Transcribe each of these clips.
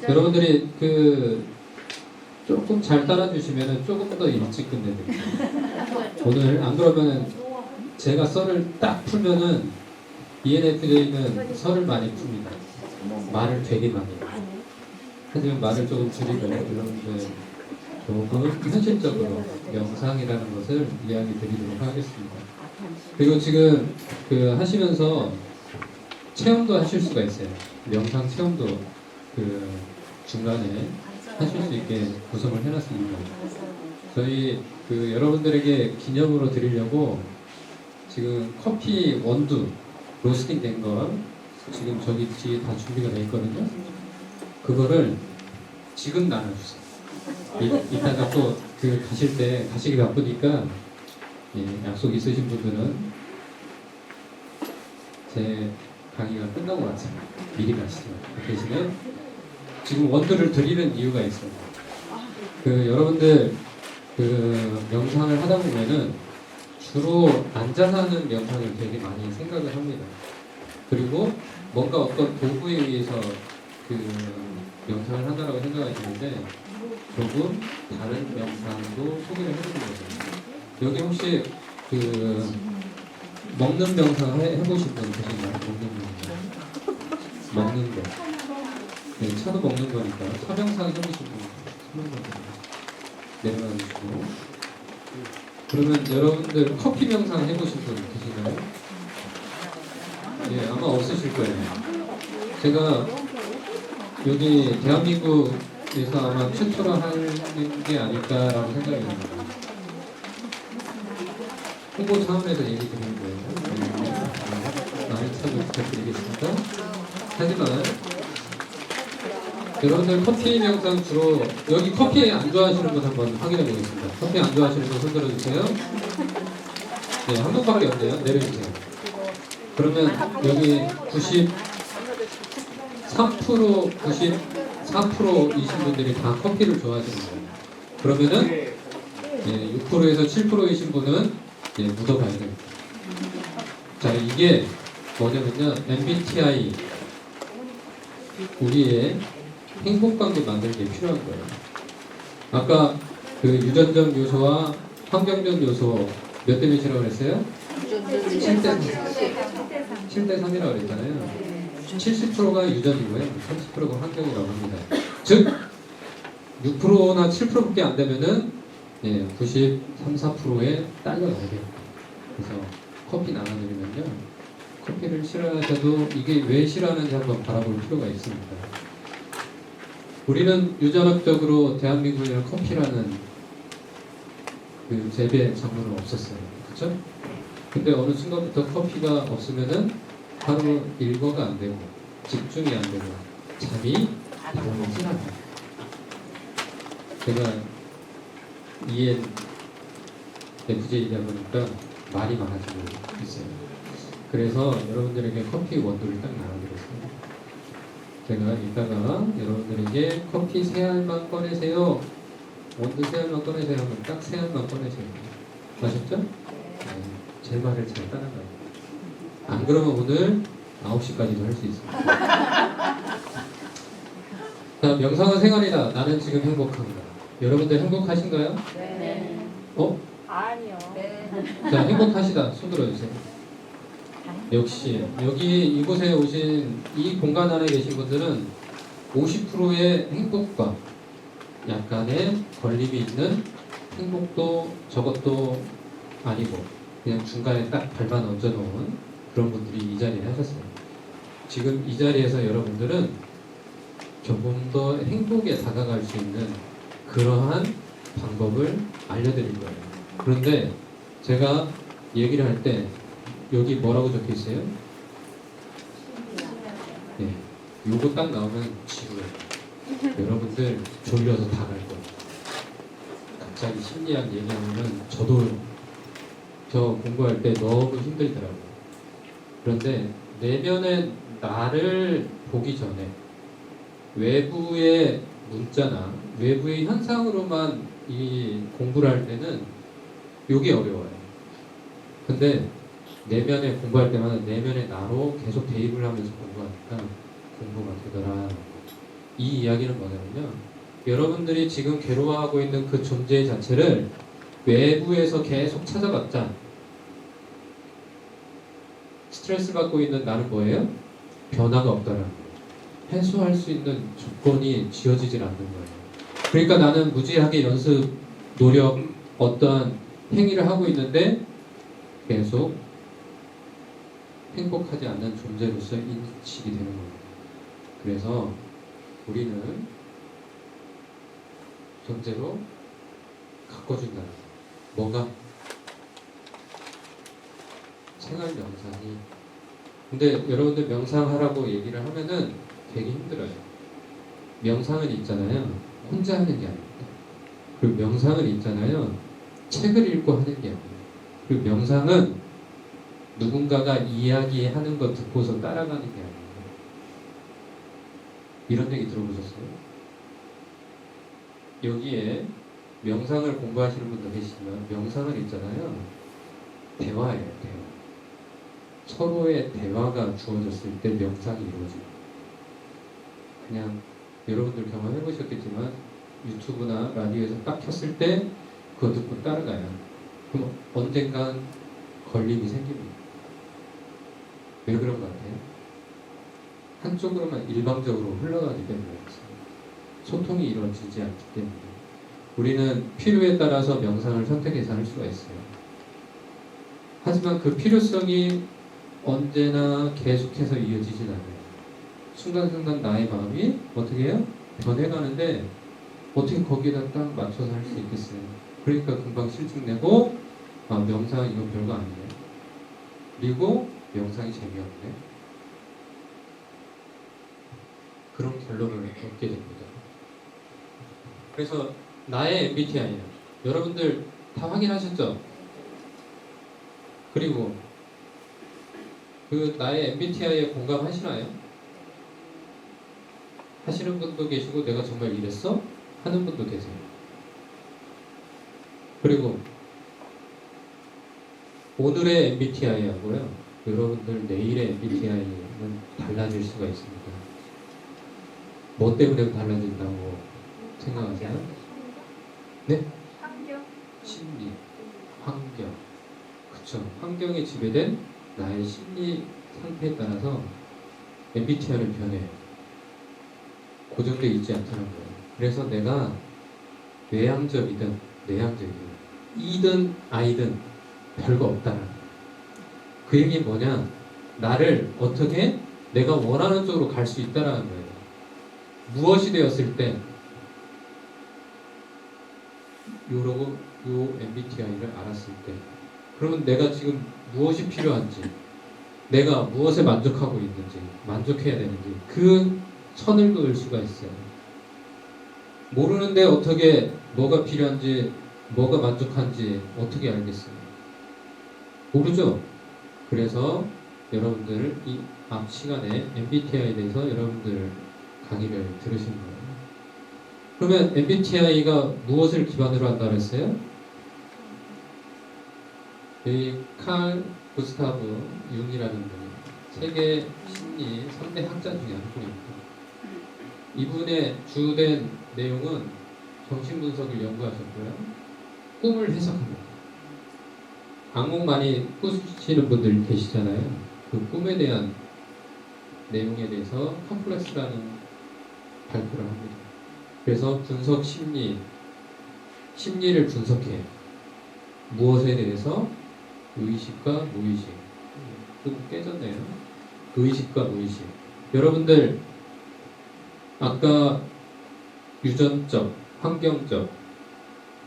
여러분들이 조금 잘 따라주시면 조금 더 일찍 끝내드릴게요. 오늘 안 그러면은 제가 썰을 딱 풀면은 ENFJ는 썰을 많이 풉니다. 말을 되게 많이 해요. 하지만 말을 조금 줄이고 여러분들 조금 현실적으로 명상이라는 것을 이야기 드리도록 하겠습니다. 그리고 지금 하시면서 체험도 하실 수가 있어요. 명상 체험도 중간에 하실 수 있게 구성을 해놨습니다. 저희 여러분들에게 기념으로 드리려고 지금 커피 원두 로스팅 된 거 지금 저기 뒤에 다 준비가 되어 있거든요. 그거를 지금 나눠주세요. 이따가 또 가실 때 가시기 바쁘니까 약속 있으신 분들은 제 강의가 끝나고 나서 미리 가시죠. 그 대신에 지금 원두를 드리는 이유가 있어요. 여러분들 명상을 하다 보면은 주로 앉아서 하는 명상을 되게 많이 생각을 합니다. 그리고 뭔가 어떤 도구에 의해서 명상을 한다라고 생각하시는데 조금 다른 명상도 소개를 해드리는 거예요. 여기 혹시 먹는 명상 해보신 분 계신가요? 먹는 명상. 먹는 거. 네, 차도 먹는 거니까 차 명상 해보신 분 내려가주시고. 그러면 여러분들 커피 명상 해보신 분 계신가요? 예, 아마 없으실 거예요. 제가 여기 대한민국에서 아마 최초로 하는 게 아닐까라고 생각이 듭니다. 홍보 차원에서 얘기 드리는 거예요. 많은 참여 부탁드리겠습니다. 하지만 여러분들 커피 명상 주로 여기 커피 안 좋아하시는 분 한번 확인해 보겠습니다. 커피 안 좋아하시는 분 손 들어주세요. 네, 한 분밖에 없네요. 내려주세요. 그러면 여기 94%이신 분들이 다 커피를 좋아하시는 거예요. 그러면은 6%에서 7%이신 분은 묻어가야 됩니다. 자, 이게 뭐냐면요, MBTI 우리의 행복관계 만드는 게 필요한 거예요. 아까 유전적 요소와 환경적 요소 몇 대 몇이라고 그랬어요? 7대 3이라고 그랬잖아요. 70%가 유전이고요. 30%가 환경이라고 합니다. 즉 6%나 7%밖에 안 되면은 93, 4%에 딸려가야 돼요. 그래서 커피 나눠드리면요, 커피를 싫어하셔도 이게 왜 싫어하는지 한번 바라볼 필요가 있습니다. 우리는 유전학적으로 대한민국에는 커피라는 재배 작물은 없었어요. 그렇죠? 근데 어느 순간부터 커피가 없으면은 하루 일과가 안 되고 집중이 안 되고 잠이 바로 오질 않아요. 제가 ENFJ이다 보니까 말이 많아지고 있어요. 그래서 여러분들에게 커피 원두를 딱 나눠드렸습니다. 제가 이따가 여러분들에게 커피 3알만 꺼내세요, 원두 3알만 꺼내세요 하면 딱 3알만 꺼내세요. 아셨죠? 제 말을 잘 따라가요. 안 그러면 오늘 9시까지도 할 수 있습니다. 자, 명상은 생활이다. 나는 지금 행복합니다. 여러분들 행복하신가요? 네. 아니요. 네. 자, 행복하시다. 손 들어주세요. 역시 여기 이곳에 오신 이 공간 안에 계신 분들은 50%의 행복과 약간의 걸림이 있는 행복도 저것도 아니고 그냥 중간에 딱 발만 얹어놓은 그런 분들이 이 자리에 하셨어요. 지금 이 자리에서 여러분들은 조금 더 행복에 다가갈 수 있는 그러한 방법을 알려드릴 거예요. 그런데 제가 얘기를 할 때 여기 뭐라고 적혀 있어요? 네, 요거 딱 나오면 지루해요. 여러분들 졸려서 다 갈 거예요. 갑자기 심리학 얘기하면 저도 저 공부할 때 너무 힘들더라고요. 그런데 내면의 나를 보기 전에 외부의 문자나 외부의 현상으로만 이 공부를 할 때는 이게 어려워요. 근데 내면에 공부할 때마다 내면의 나로 계속 대입을 하면서 공부하니까 공부가 되더라. 이 이야기는 뭐냐면요. 여러분들이 지금 괴로워하고 있는 그 존재 자체를 외부에서 계속 찾아봤자 스트레스 받고 있는 나는 뭐예요? 변화가 없다는 거예요. 해소할 수 있는 조건이 지어지질 않는 거예요. 그러니까 나는 무지하게 연습, 노력, 어떠한 행위를 하고 있는데 계속 행복하지 않는 존재로서 인식이 되는 거예요. 그래서 우리는 존재로 가꿔준다. 뭐가? 생활 명상이. 근데 여러분들 명상하라고 얘기를 하면은 되게 힘들어요. 명상은 있잖아요. 혼자 하는 게 아닙니다. 그리고 명상은 있잖아요. 책을 읽고 하는 게 아니에요. 그리고 명상은 누군가가 이야기하는 거 듣고서 따라가는 게 아니에요. 이런 얘기 들어보셨어요? 여기에 명상을 공부하시는 분도 계시지만 명상은 있잖아요. 대화예요. 대화. 서로의 대화가 주어졌을 때 명상이 이루어집니다. 그냥 여러분들 경험해 보셨겠지만 유튜브나 라디오에서 딱 켰을 때 그거 듣고 따라가요. 그럼 언젠간 걸림이 생깁니다. 왜 그런 것 같아요? 한쪽으로만 일방적으로 흘러가기 때문에 소통이 이루어지지 않기 때문에 우리는 필요에 따라서 명상을 선택해서 할 수가 있어요. 하지만 그 필요성이 언제나 계속해서 이어지진 않아요. 순간순간 나의 마음이 어떻게 해요? 변해가는데 어떻게 거기에다 딱 맞춰서 할 수 있겠어요? 그러니까 금방 실증내고 명상 이건 별거 아니에요. 그리고 명상이 재미없네. 그런 결론을 얻게 됩니다. 그래서 나의 MBTI는 여러분들 다 확인하셨죠? 그리고 그 나의 MBTI에 공감하시나요? 하시는 분도 계시고 내가 정말 이랬어? 하는 분도 계세요. 그리고 오늘의 MBTI하고요 여러분들 내일의 MBTI는 달라질 수가 있습니다. 뭐 때문에 달라진다고 생각하세요? 네? 환경? 심리, 환경. 그쵸. 환경에 지배된 나의 심리 상태에 따라서 MBTI는 변해요. 고정되어 있지 않다는 거예요. 그래서 내가 외향적이든 내향적이든 E든 I든 별거 없다는 거예요. 그 얘기는 뭐냐? 나를 어떻게 내가 원하는 쪽으로 갈 수 있다는 거예요. 무엇이 되었을 때 요 MBTI를 알았을 때 그러면 내가 지금 무엇이 필요한지 내가 무엇에 만족하고 있는지 만족해야 되는지 그 선을 그을 수가 있어요. 모르는데 어떻게 뭐가 필요한지 뭐가 만족한지 어떻게 알겠어요? 모르죠? 그래서 여러분들 이 앞 시간에 MBTI에 대해서 여러분들 강의를 들으신 거예요. 그러면 MBTI가 무엇을 기반으로 한다고 했어요? 이 칼 구스타브 융이라는 분이 세계 심리 3대 학자 중에 한 분입니다. 이분의 주된 내용은 정신분석을 연구하셨고요. 꿈을 해석합니다. 악몽 많이 꾸시는 분들 계시잖아요. 그 꿈에 대한 내용에 대해서 컴플렉스라는 발표를 합니다. 그래서 분석 심리를 분석해요. 무엇에 대해서 의식과 무의식. 좀 깨졌네요. 의식과 무의식. 여러분들 아까 유전적, 환경적,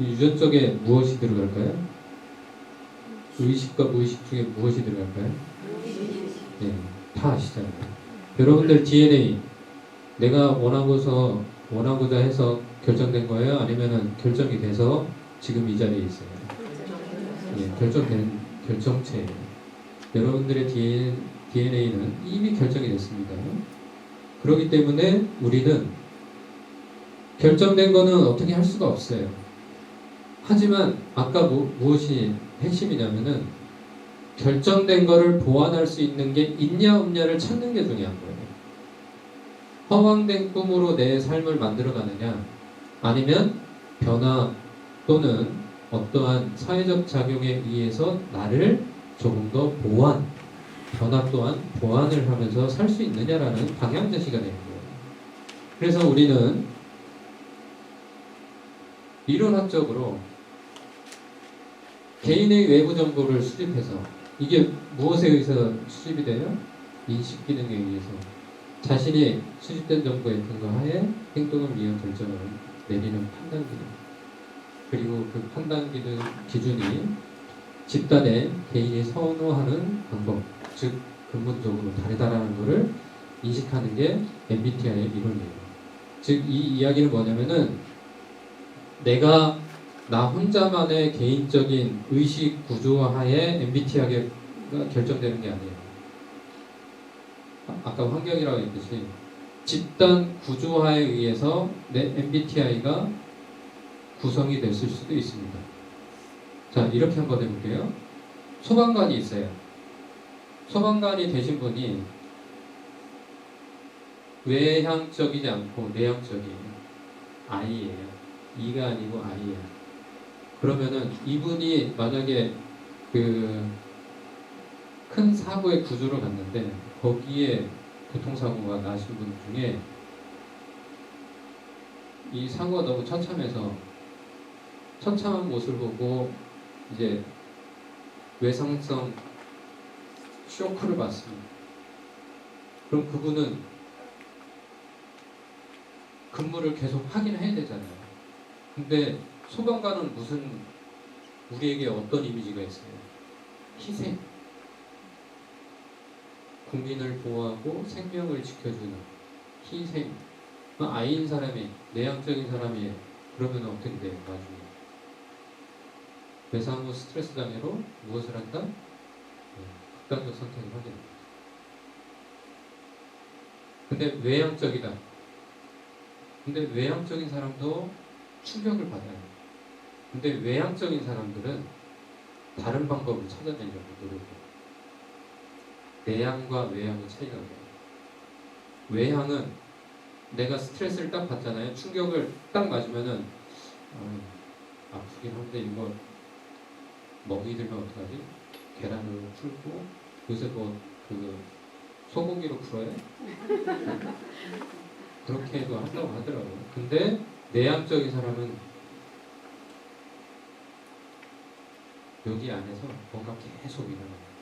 유전적에 무엇이 들어갈까요? 의식과 무의식 중에 무엇이 들어갈까요? 네, 다 아시잖아요. 여러분들 DNA 내가 원하고자 해서 결정된 거예요? 아니면은 결정이 돼서 지금 이 자리에 있어요? 예, 결정된 결정체예요. 여러분들의 DNA는 이미 결정이 됐습니다. 그렇기 때문에 우리는 결정된 거는 어떻게 할 수가 없어요. 하지만 아까 무엇이 핵심이냐면은 결정된 거를 보완할 수 있는 게 있냐 없냐를 찾는 게 중요한 거예요. 허황된 꿈으로 내 삶을 만들어가느냐, 아니면 변화 또는 어떠한 사회적 작용에 의해서 나를 조금 더 변화 또한 보완을 하면서 살 수 있느냐라는 방향 제시가 되는 거예요. 그래서 우리는 이론학적으로 개인의 외부 정보를 수집해서, 이게 무엇에 의해서 수집이 돼요? 인식 기능에 의해서 자신이 수집된 정보에 근거하에 행동을 위한 결정을 내리는 판단 기능, 그리고 그 판단 기능 기준이 집단의 개인이 선호하는 방법, 즉 근본적으로 다르다라는 것을 인식하는 게 MBTI의 이론이에요. 즉 이 이야기는 뭐냐면은 내가 나 혼자만의 개인적인 의식 구조하에 MBTI가 결정되는 게 아니에요. 아까 환경이라고 했듯이 집단 구조화에 의해서 내 MBTI가 구성이 됐을 수도 있습니다. 자, 이렇게 한번 해볼게요. 소방관이 있어요. 소방관이 되신 분이 외향적이지 않고 내향적인 I예요. E가 아니고 I예요. 그러면은 이분이 만약에 그 큰 사고의 구조를 갔는데 거기에 교통사고가 나신 분 중에 이 사고가 너무 처참해서 처참한 모습을 보고 이제 외상성 쇼크를 받습니다. 그럼 그분은 근무를 계속 하긴 해야 되잖아요. 근데 소방관은 우리에게 어떤 이미지가 있어요? 희생. 국민을 보호하고 생명을 지켜주는 희생. 아이인 사람이, 내향적인 사람이 그러면 어떻게 돼요? 나중에 외상 후 스트레스 장애로 무엇을 한다? 극단적 선택을 하게 됩니다. 근데 외향적이다. 근데 외향적인 사람도 충격을 받아요. 근데 외향적인 사람들은 다른 방법을 찾아내려고 노력해요. 내향과 외향의 차이가 나요. 외향은 내가 스트레스를 딱 받잖아요. 충격을 딱 맞으면은 아프긴 한데 이거 먹이 들면 어떡하지? 계란으로 풀고 요새 그 소고기로 풀어요? 그렇게 해도 한다고 하더라고요. 근데 내향적인 사람은 여기 안에서 뭔가 계속 일어나요.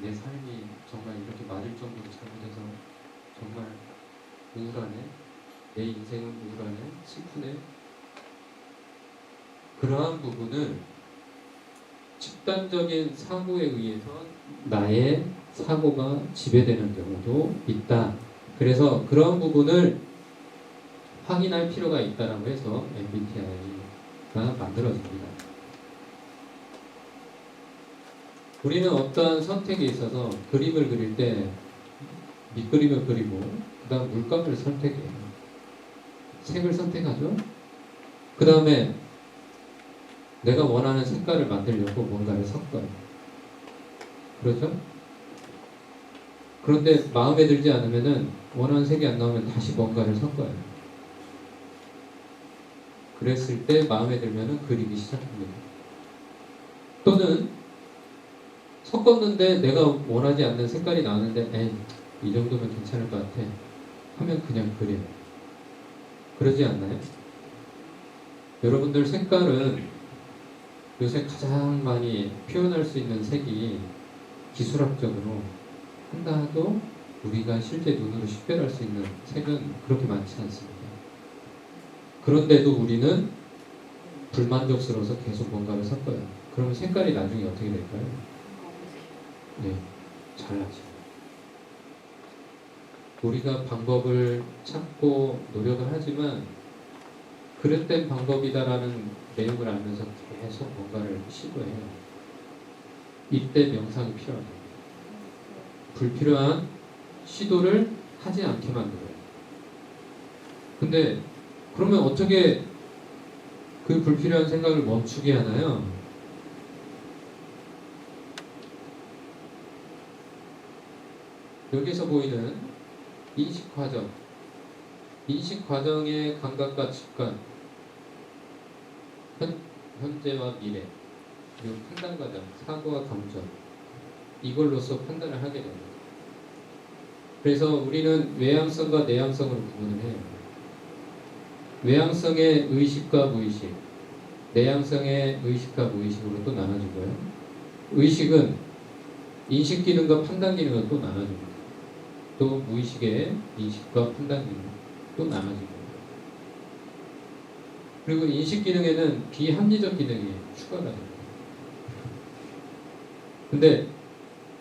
내 삶이 정말 이렇게 맞을 정도로 잘못해서 정말 우울하네. 내 인생은 우울하네. 슬프네. 그러한 부분을 집단적인 사고에 의해서 나의 사고가 지배되는 경우도 있다. 그래서 그런 부분을 확인할 필요가 있다라고 해서 MBTI가 만들어집니다. 우리는 어떠한 선택에 있어서 그림을 그릴 때 밑그림을 그리고 그 다음 물감을 선택해요. 색을 선택하죠. 그 다음에 내가 원하는 색깔을 만들려고 뭔가를 섞어요. 그렇죠? 그런데 마음에 들지 않으면은 원하는 색이 안 나오면 다시 뭔가를 섞어요. 그랬을 때 마음에 들면은 그리기 시작합니다. 또는 섞었는데 내가 원하지 않는 색깔이 나왔는데 이 정도면 괜찮을 것 같아 하면 그냥 그려요. 그러지 않나요? 여러분들 색깔은 요새 가장 많이 표현할 수 있는 색이 기술학적으로 한다 해도 우리가 실제 눈으로 식별할 수 있는 색은 그렇게 많지 않습니다. 그런데도 우리는 불만족스러워서 계속 뭔가를 섞어요. 그러면 색깔이 나중에 어떻게 될까요? 네, 잘나죠. 우리가 방법을 찾고 노력을 하지만 그릇된 방법이다라는 내용을 알면서 계속 뭔가를 시도해요. 이때 명상이 필요합니다. 불필요한 시도를 하지 않게 만들어요. 근데 그러면 어떻게 그 불필요한 생각을 멈추게 하나요? 여기서 보이는 인식 과정, 인식 과정의 감각과 직관, 현재와 미래, 그리고 판단 과정, 사고와 감정, 이걸로서 판단을 하게 됩니다. 그래서 우리는 외향성과 내향성으로 구분을 해요. 외향성의 의식과 무의식, 내향성의 의식과 무의식으로 또 나눠지고요. 의식은 인식 기능과 판단 기능은 또 나눠집니다. 또 무의식의 인식과 판단 기능 또 나눠집니다. 그리고 인식 기능에는 비합리적 기능이 추가가 됩니다. 근데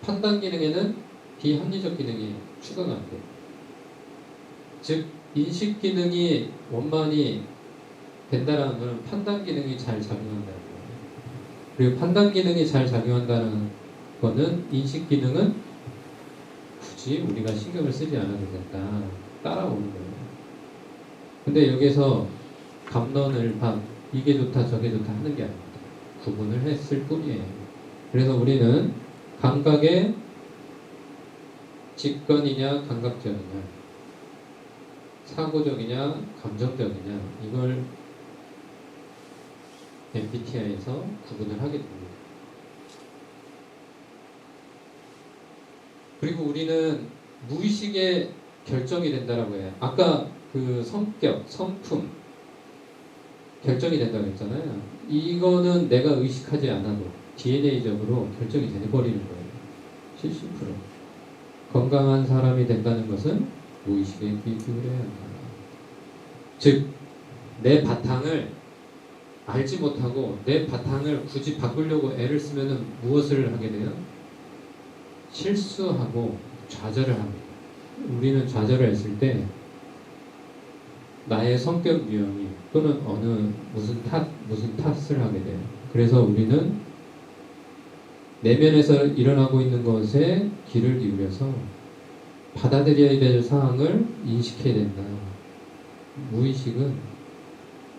판단 기능에는 비합리적 기능이 추가가 안 돼요. 즉 인식 기능이 원만히 된다는 것은 판단 기능이 잘 작용한다는 거예요. 그리고 판단 기능이 잘 작용한다는 것은 인식 기능은 굳이 우리가 신경을 쓰지 않아도 된다. 따라오는 거예요. 근데 여기서 감론을 이게 좋다 저게 좋다 하는 게 아닙니다. 구분을 했을 뿐이에요. 그래서 우리는 감각의 직관이냐 감각적이냐, 사고적이냐 감정적이냐, 이걸 MBTI에서 구분을 하게 됩니다. 그리고 우리는 무의식에 결정이 된다라고 해요. 아까 그 성격, 성품 결정이 된다고 했잖아요. 이거는 내가 의식하지 않아도 DNA적으로 결정이 돼버리는 거예요. 70%. 건강한 사람이 된다는 것은 무의식에 귀 기울여야 한다. 즉, 내 바탕을 알지 못하고 내 바탕을 굳이 바꾸려고 애를 쓰면 무엇을 하게 돼요? 실수하고 좌절을 합니다. 우리는 좌절을 했을 때 나의 성격 유형이 또는 무슨 탓을 하게 돼요. 그래서 우리는 내면에서 일어나고 있는 것에 귀를 기울여서 받아들여야 될 사항을 인식해야 된다. 무의식은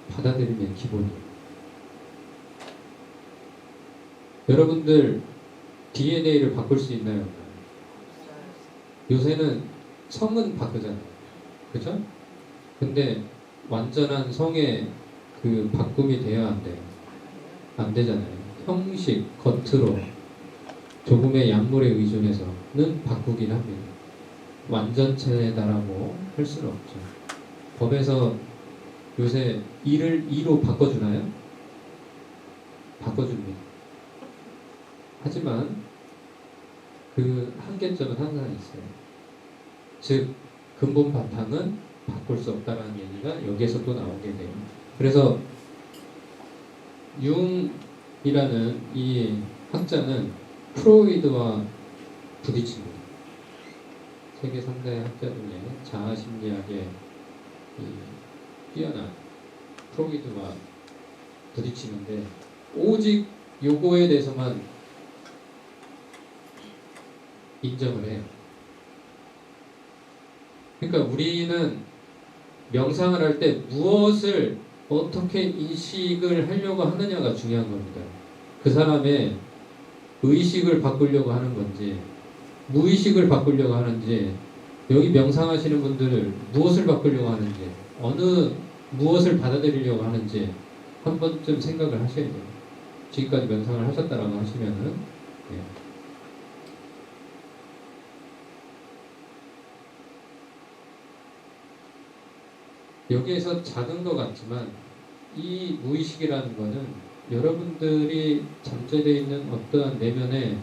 받아들이면 기본이에요. 여러분들 DNA를 바꿀 수 있나요? 요새는 성은 바꾸잖아요. 그죠? 근데 완전한 성의 그 바꿈이 돼야 안 돼요. 안 되잖아요. 형식, 겉으로 조금의 약물에 의존해서는 바꾸긴 합니다. 완전체다라고 할 수는 없죠. 법에서 요새 이를 이로 바꿔주나요? 바꿔줍니다. 하지만 그 한계점은 항상 있어요. 즉 근본 바탕은 바꿀 수 없다는 얘기가 여기에서 또 나오게 돼요. 그래서 융이라는 이 학자는 프로이드와 부딪힙니다. 세계 3대 학자 중에 자아심리학에 뛰어난 프로이드와 부딪히는데 오직 요거에 대해서만 인정을 해요. 그러니까 우리는 명상을 할 때 무엇을 어떻게 인식을 하려고 하느냐가 중요한 겁니다. 그 사람의 의식을 바꾸려고 하는 건지 무의식을 바꾸려고 하는지, 여기 명상하시는 분들 무엇을 바꾸려고 하는지, 무엇을 받아들이려고 하는지 한 번쯤 생각을 하셔야 돼요. 지금까지 명상을 하셨다라고 하시면은 네. 여기에서 작은 것 같지만 이 무의식이라는 것은 여러분들이 잠재되어 있는 어떠한 내면의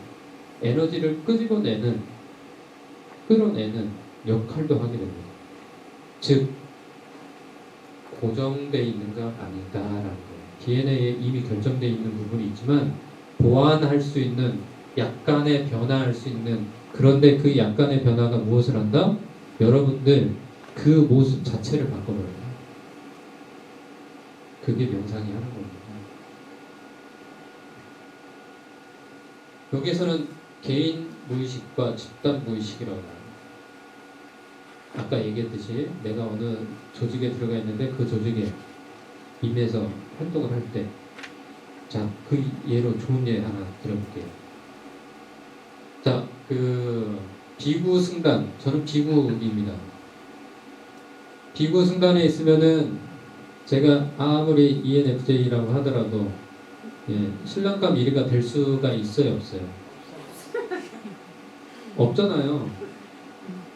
에너지를 끌어내는 역할도 하게 됩니다. 즉 고정되어 있는 것 아닌가라는 거예요. DNA에 이미 결정되어 있는 부분이 있지만 보완할 수 있는, 약간의 변화할 수 있는, 그런데 그 약간의 변화가 무엇을 한다? 여러분들 그 모습 자체를 바꿔버려요. 그게 명상이 하는 겁니다. 여기에서는 개인 무의식과 집단 무의식이라고 합니다. 아까 얘기했듯이 내가 어느 조직에 들어가 있는데 그 조직에 임해서 활동을 할 때, 자, 그 예로 좋은 예 하나 들어볼게요. 자, 비구승단, 저는 비구입니다. 비구 승단에 있으면은 제가 아무리 ENFJ라고 하더라도 신랑감 1위가 될 수가 있어요, 없어요? 없잖아요.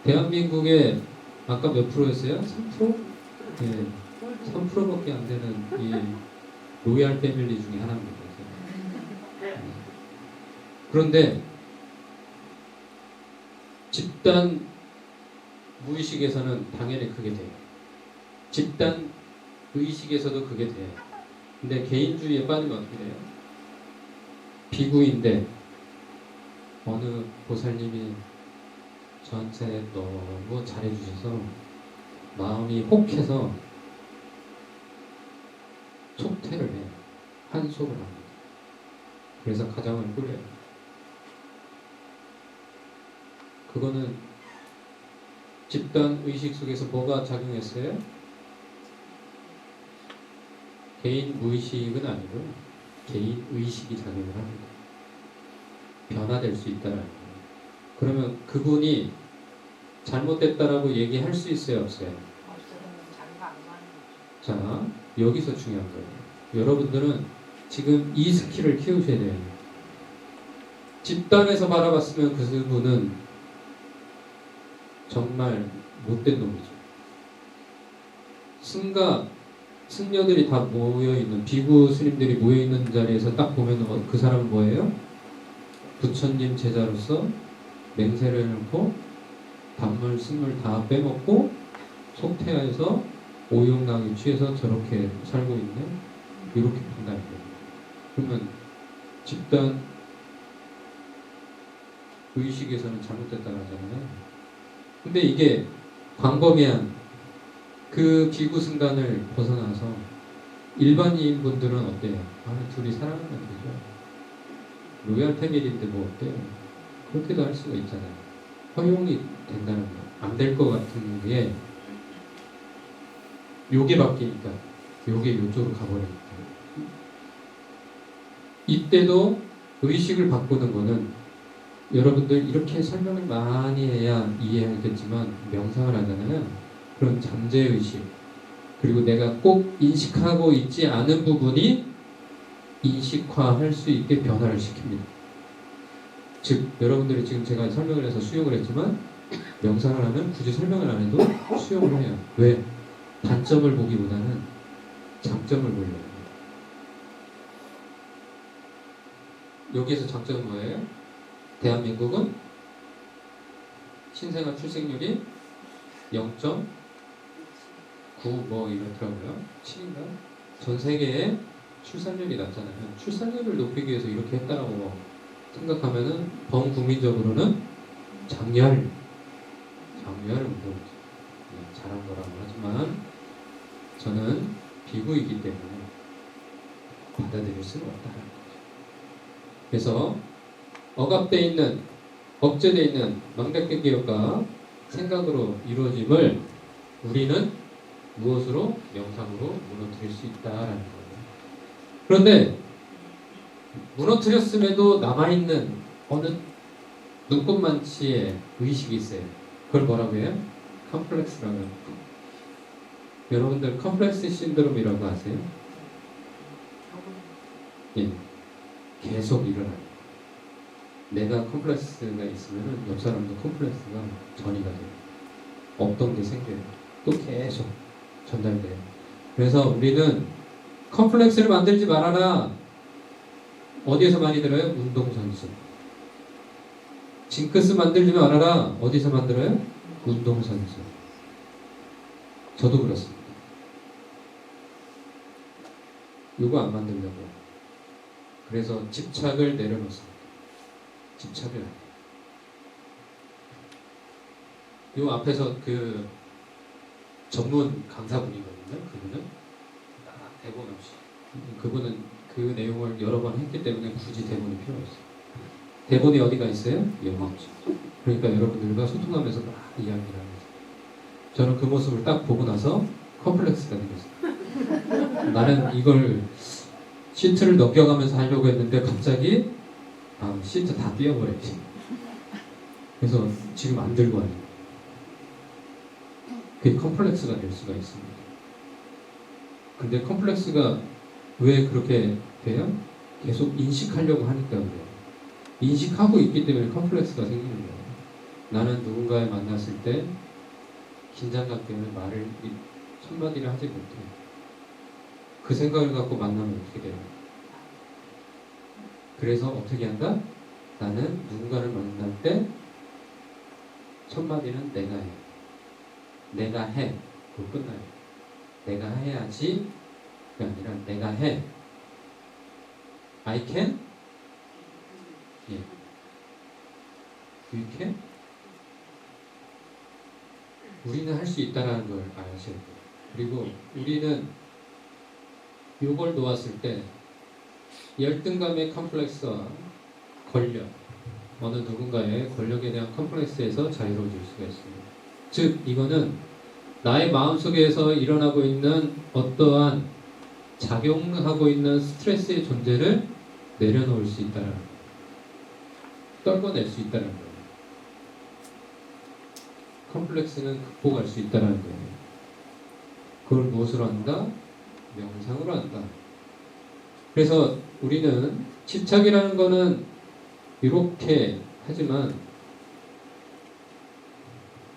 대한민국에 아까 몇 프로였어요? 3%? 예, 3%밖에 안 되는 이 로얄 패밀리 중에 하나입니다. 그런데 집단 무의식에서는 당연히 그게 돼요. 집단 의식에서도 그게 돼요. 근데 개인주의에 빠지면 어떻게 돼요? 비구인데 어느 보살님이 저한테 너무 잘해주셔서 마음이 혹해서 속퇴를 해요. 한속을 합니다. 그래서 가정을 꾸려요. 그거는 집단 의식 속에서 뭐가 작용했어요? 개인 무의식은 아니고요. 개인 의식이 작용을 합니다. 변화될 수 있다는 거예요. 그러면 그분이 잘못됐다라고 얘기할 수 있어요, 없어요? 자, 여기서 중요한 거예요. 여러분들은 지금 이 스킬을 키우셔야 돼요. 집단에서 바라봤으면 그분은 정말 못된 놈이죠. 승려들이 다 모여있는, 비구 스님들이 모여있는 자리에서 딱 보면 그 사람은 뭐예요? 부처님 제자로서 맹세를 해놓고 단물, 승물 다 빼먹고 속퇴하여서 오용락에 취해서 저렇게 살고 있는, 이렇게 판단이 돼요. 그러면 집단 의식에서는 잘못됐다고 하잖아요. 근데 이게 광범위한 그 비구 승단을 벗어나서 일반인 분들은 어때요? 둘이 사랑하면 되죠. 로얄 패밀리인데 뭐 어때요? 그렇게도 할 수가 있잖아요. 허용이 된다는 거. 안 될 것 같은 게 요게 바뀌니까 요게 요쪽으로 가버리니까. 이때도 의식을 바꾸는 거는 여러분들 이렇게 설명을 많이 해야 이해하겠지만 명상을 하잖아요. 그런 잠재의식, 그리고 내가 꼭 인식하고 있지 않은 부분이 인식화할 수 있게 변화를 시킵니다. 즉 여러분들이 지금 제가 설명을 해서 수용을 했지만 명상을 하면 굳이 설명을 안 해도 수용을 해요. 왜? 단점을 보기보다는 장점을 보려고 해요. 여기에서 장점은 뭐예요? 대한민국은 신생아 출생률이 0.9 뭐 이렇더라고요. 7인가? 전 세계에 출산율이 낮잖아요. 출산율을 높이기 위해서 이렇게 했다라고 생각하면은 범국민적으로는 장려할 운동이죠. 잘한 거라고 하지만 저는 비구이기 때문에 받아들일 수는 없다는 거죠. 그래서 억압되어 있는, 억제되어 있는 망각된 기억과 생각으로 이루어짐을 우리는 무엇으로? 명상으로 무너뜨릴 수 있다라는 거예요. 그런데 무너뜨렸음에도 남아있는 어느 눈꽃만치의 의식이 있어요. 그걸 뭐라고 해요? 컴플렉스라고 해요. 여러분들 컴플렉스 신드롬이라고 아세요? 예, 계속 일어나요. 내가 컴플렉스가 있으면 옆 사람도 컴플렉스가 전이가 돼요. 없던 게 생겨요. 또 계속 전달돼요. 그래서 우리는 컴플렉스를 만들지 말아라. 어디에서 많이 들어요? 운동선수. 징크스 만들지 말아라. 어디서 만들어요? 운동선수. 저도 그렇습니다. 이거 안 만들려고. 그래서 집착을 내려놓습니다. 집착을 안 해요. 요 앞에서 그 전문 강사분이거든요. 그분은 대본 없이. 그분은 그 내용을 여러 번 했기 때문에 굳이 대본이 필요 없어요. 대본이 어디가 있어요? 여기 없죠. 그러니까 여러분들과 소통하면서 막 이야기를 하면서 저는 그 모습을 딱 보고 나서 컴플렉스가 생겼어요. 나는 이걸 시트를 넘겨가면서 하려고 했는데 갑자기 시트 다 띄워버렸지. 그래서 지금 안 들고 와요. 그게 컴플렉스가 될 수가 있습니다. 근데 컴플렉스가 왜 그렇게 돼요? 계속 인식하려고 하니까 그래요. 인식하고 있기 때문에 컴플렉스가 생기는 거예요. 나는 누군가를 만났을 때 긴장감 때문에 말을 첫마디를 하지 못해. 그 생각을 갖고 만나면 어떻게 돼요? 그래서 어떻게 한다? 나는 누군가를 만날 때 첫마디는 내가 해. 내가 해. 그거 끝나요. 내가 해야지. 그게 아니라 내가 해. I can? 예. You can? 우리는 할 수 있다는 걸 아셔야 돼요. 그리고 우리는 이걸 놓았을 때 열등감의 컴플렉스와 권력, 어느 누군가의 권력에 대한 컴플렉스에서 자유로워질 수가 있습니다. 즉, 이거는 나의 마음속에서 일어나고 있는 어떠한 작용하고 있는 스트레스의 존재를 내려놓을 수 있다는 거예요. 떨궈낼 수 있다는 거예요. 컴플렉스는 극복할 수 있다는 거예요. 그걸 무엇으로 한다? 명상으로 한다. 그래서 우리는 집착이라는 거는 이렇게 하지만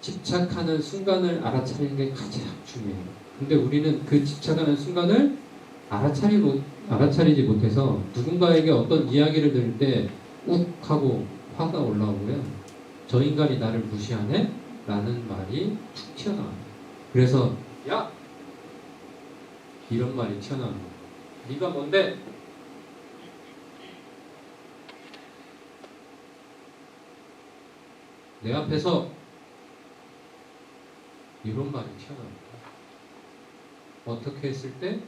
집착하는 순간을 알아차리는 게 가장 중요해요. 근데 우리는 그 집착하는 순간을 알아차리지 못해서 누군가에게 어떤 이야기를 들을 때 욱 하고 화가 올라오고요. 저 인간이 나를 무시하네? 라는 말이 툭 튀어나와요. 그래서 야! 이런 말이 튀어나와요. 네가 뭔데? 내 앞에서 이런 말이 튀어나옵니다. 어떻게 했을 때?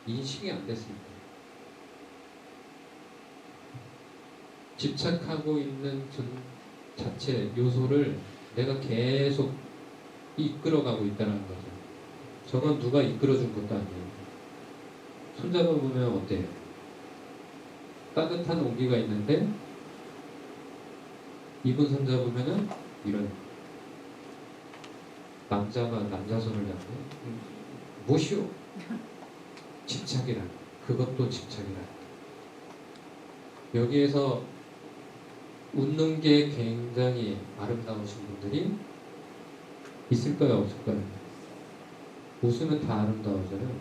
인식이 안 됐을 때. 집착하고 있는 자체 요소를 내가 계속 이끌어가고 있다는 거죠. 저건 누가 이끌어준 것도 아니에요. 손잡아보면 어때요? 따뜻한 온기가 있는데 이분 손잡으면은 이런 남자가 남자 손을 잡고 무시오. 집착이란 그것도 집착이란 여기에서 웃는 게 굉장히 아름다우신 분들이 있을까요? 없을까요? 웃으면 다 아름다워져요.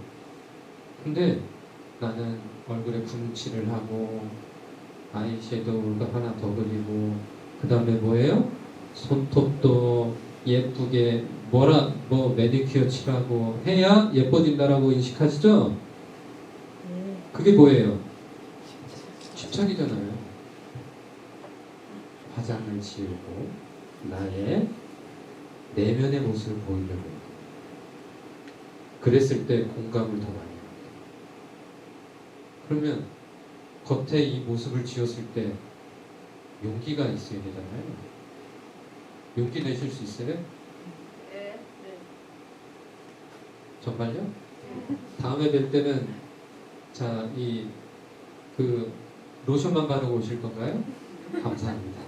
근데 나는 얼굴에 분칠을 하고 아이섀도우가 하나 더 그리고 그 다음에 뭐예요? 손톱도 예쁘게 뭐 매니큐어 칠하고 해야 예뻐진다라고 인식하시죠? 그게 뭐예요? 집착이잖아요. 화장을 지우고 나의 내면의 모습을 보이려고 해요. 그랬을 때 공감을 더 많이 해요. 그러면 겉에 이 모습을 지었을 때 용기가 있어야 되잖아요. 용기 내실 수 있어요? 네. 정말요? 다음에 뵐 때는 자, 그 로션만 바르고 오실 건가요? 감사합니다.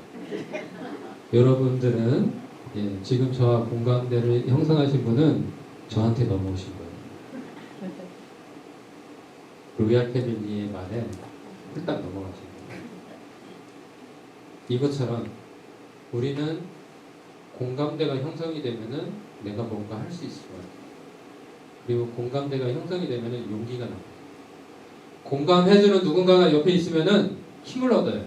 여러분들은 지금 저와 공감대를 형성하신 분은 저한테 넘어오신 거예요. 로얄 패밀리의 말에 홀딱 넘어가신 거예요. 이것처럼 우리는 공감대가 형성이 되면은 내가 뭔가 할 수 있을 것 같아요. 그리고 공감대가 형성이 되면은 용기가 나요. 공감해주는 누군가가 옆에 있으면은 힘을 얻어요.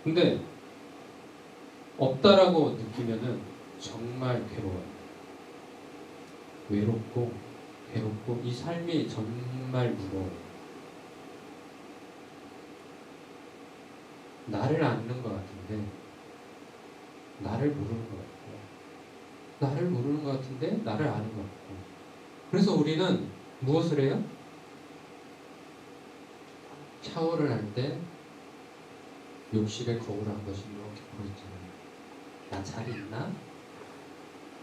근데 없다라고 느끼면은 정말 괴로워요. 외롭고 괴롭고 이 삶이 정말 무거워요. 나를 아는 것 같은데 나를 모르는 것 같고 나를 모르는 것 같은데 나를 아는 것 같고 그래서 우리는 무엇을 해요? 샤워를 할 때 욕실에 거울 한 번씩 이렇게 보이잖아요. 나 잘 있나?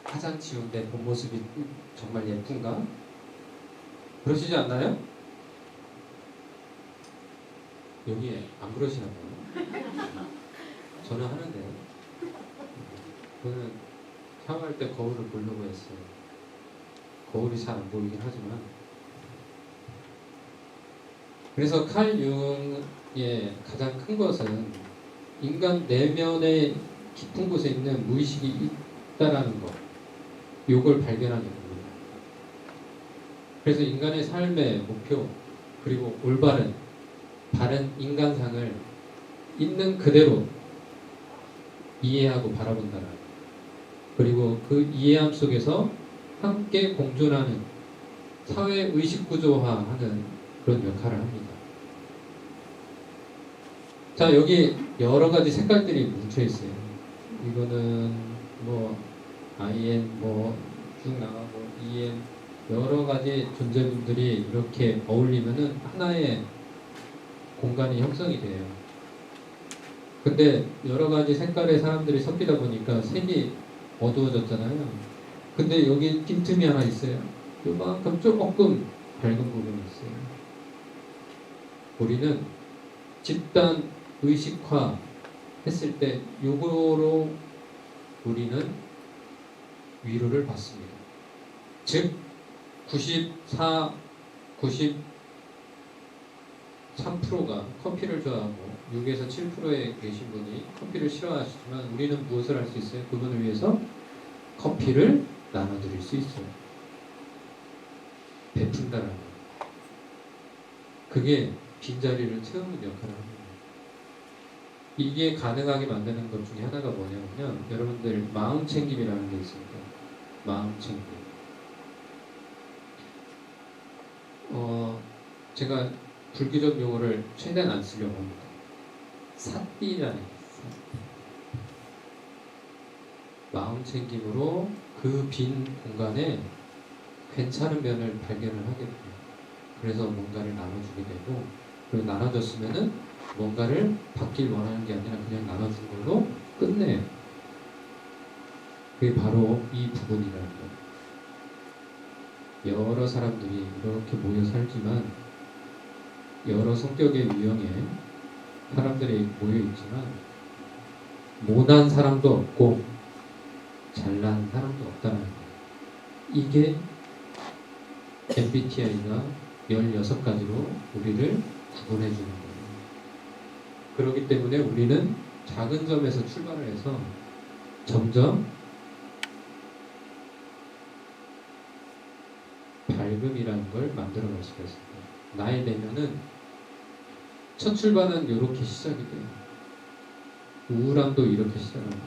화장 지운데 본 모습이 정말 예쁜가? 그러시지 않나요? 여기 안 그러시나 봐요. 저는 하는데요. 저는 샤워할 때 거울을 보려고 했어요. 거울이 잘 안 보이긴 하지만. 그래서 칼 융의 가장 큰 것은 인간 내면의 깊은 곳에 있는 무의식이 있다라는 것, 요걸 발견하는 겁니다. 그래서 인간의 삶의 목표, 그리고 올바른 바른 인간상을 있는 그대로 이해하고 바라본다는, 그리고 그 이해함 속에서 함께 공존하는 사회 의식 구조화하는 그런 역할을 합니다. 자, 여기 여러 가지 색깔들이 뭉쳐 있어요. 이거는 뭐 IN 뭐 쭉 나가고 EN 여러 가지 존재분들이 이렇게 어울리면은 하나의 공간이 형성이 돼요. 근데 여러 가지 색깔의 사람들이 섞이다 보니까 색이 어두워졌잖아요. 근데 여기 빈틈이 하나 있어요. 요만큼 조금 밝은 부분이 있어요. 우리는 집단 의식화 했을 때 요거로 우리는 위로를 받습니다. 즉 93%가 커피를 좋아하고 6에서 7%에 계신 분이 커피를 싫어하시지만 우리는 무엇을 할 수 있어요? 그분을 위해서 커피를 나눠드릴 수 있어요. 베푼다라는 거. 그게 빈자리를 채우는 역할을 합니다. 이게 가능하게 만드는 것 중에 하나가 뭐냐면 여러분들 마음 챙김이라는 게 있습니다. 마음 챙김. 제가 불교적 용어를 최대한 안 쓰려고 합니다. 사띠라는 게 있어요. 마음 챙김으로 그 빈 공간에 괜찮은 면을 발견을 하게 돼요. 그래서 뭔가를 나눠주게 되고, 그리고 나눠줬으면은 뭔가를 받길 원하는 게 아니라 그냥 나눠준 걸로 끝내요. 그게 바로 이 부분이라는 거예요. 여러 사람들이 이렇게 모여 살지만 여러 성격의 유형의 사람들이 모여 있지만 모난 사람도 없고 잘난 사람도 없다는 거예요. 이게 MBTI가 16가지로 우리를 구분해 주는 거예요. 그렇기 때문에 우리는 작은 점에서 출발을 해서 점점 밝음이라는 걸 만들어갈 수가 있습니다. 나의 내면은 첫 출발은 이렇게 시작이 돼요. 우울함도 이렇게 시작합니다.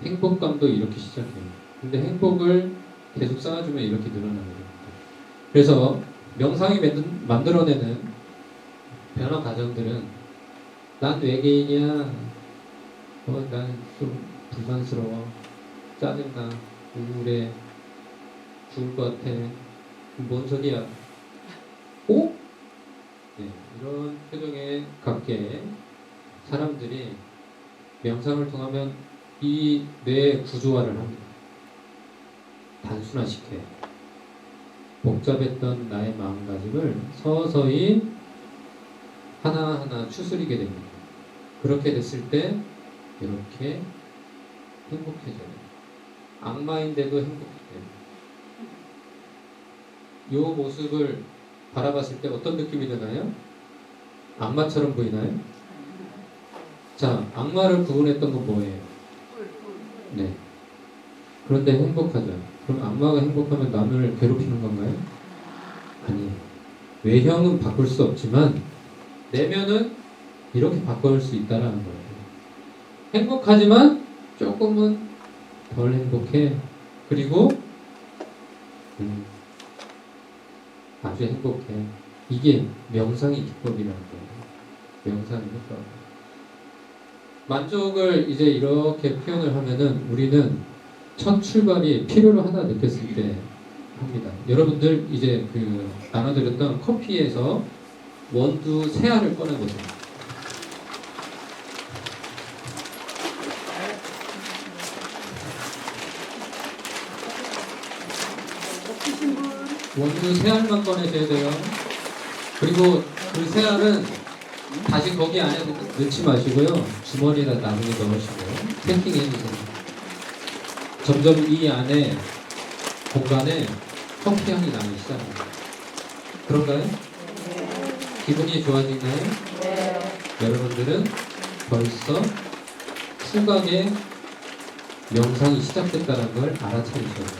행복감도 이렇게 시작해요. 근데 행복을 계속 쌓아주면 이렇게 늘어나게 됩니다. 그래서 명상이 만들어내는 변화 과정들은 난 외계인이야, 난 좀 불만스러워, 짜증나, 우울해, 죽을 것 같아, 뭔 소리야? 오? 네, 이런 표정의 각계의 사람들이 명상을 통하면 이 뇌의 구조화를 합니다. 단순화시켜요. 복잡했던 나의 마음가짐을 서서히 하나하나 추스리게 됩니다. 그렇게 됐을 때 이렇게 행복해져요. 악마인데도 행복해져요. 이 모습을 바라봤을 때 어떤 느낌이 드나요? 악마처럼 보이나요? 자, 악마를 구분했던 건 뭐예요? 네. 그런데 행복하죠. 그럼 악마가 행복하면 남을 괴롭히는 건가요? 아니에요. 외형은 바꿀 수 없지만 내면은 이렇게 바꿀 수 있다는 거예요. 행복하지만 조금은 덜 행복해. 그리고 아주 행복해. 이게 명상의 기법이라는 거예요. 명상의 기법. 만족을 이제 이렇게 표현을 하면은 우리는 첫 출발이 필요로 하다 느꼈을 때 합니다. 여러분들 이제 그 나눠드렸던 커피에서 원두 세 알을 꺼내보세요. 원두 세 알만 꺼내셔야 돼요. 그리고 그 세 알은 다시 거기 안에 넣지 마시고요. 주머니에다 나중에 넣으시고 패킹해 주세요. 점점 이 안에 공간에 커피 향이 나기 시작합니다. 그런가요? 기분이 좋아지나요? 여러분들은 벌써 후각의 명상이 시작됐다는 걸 알아차리셔야 돼요.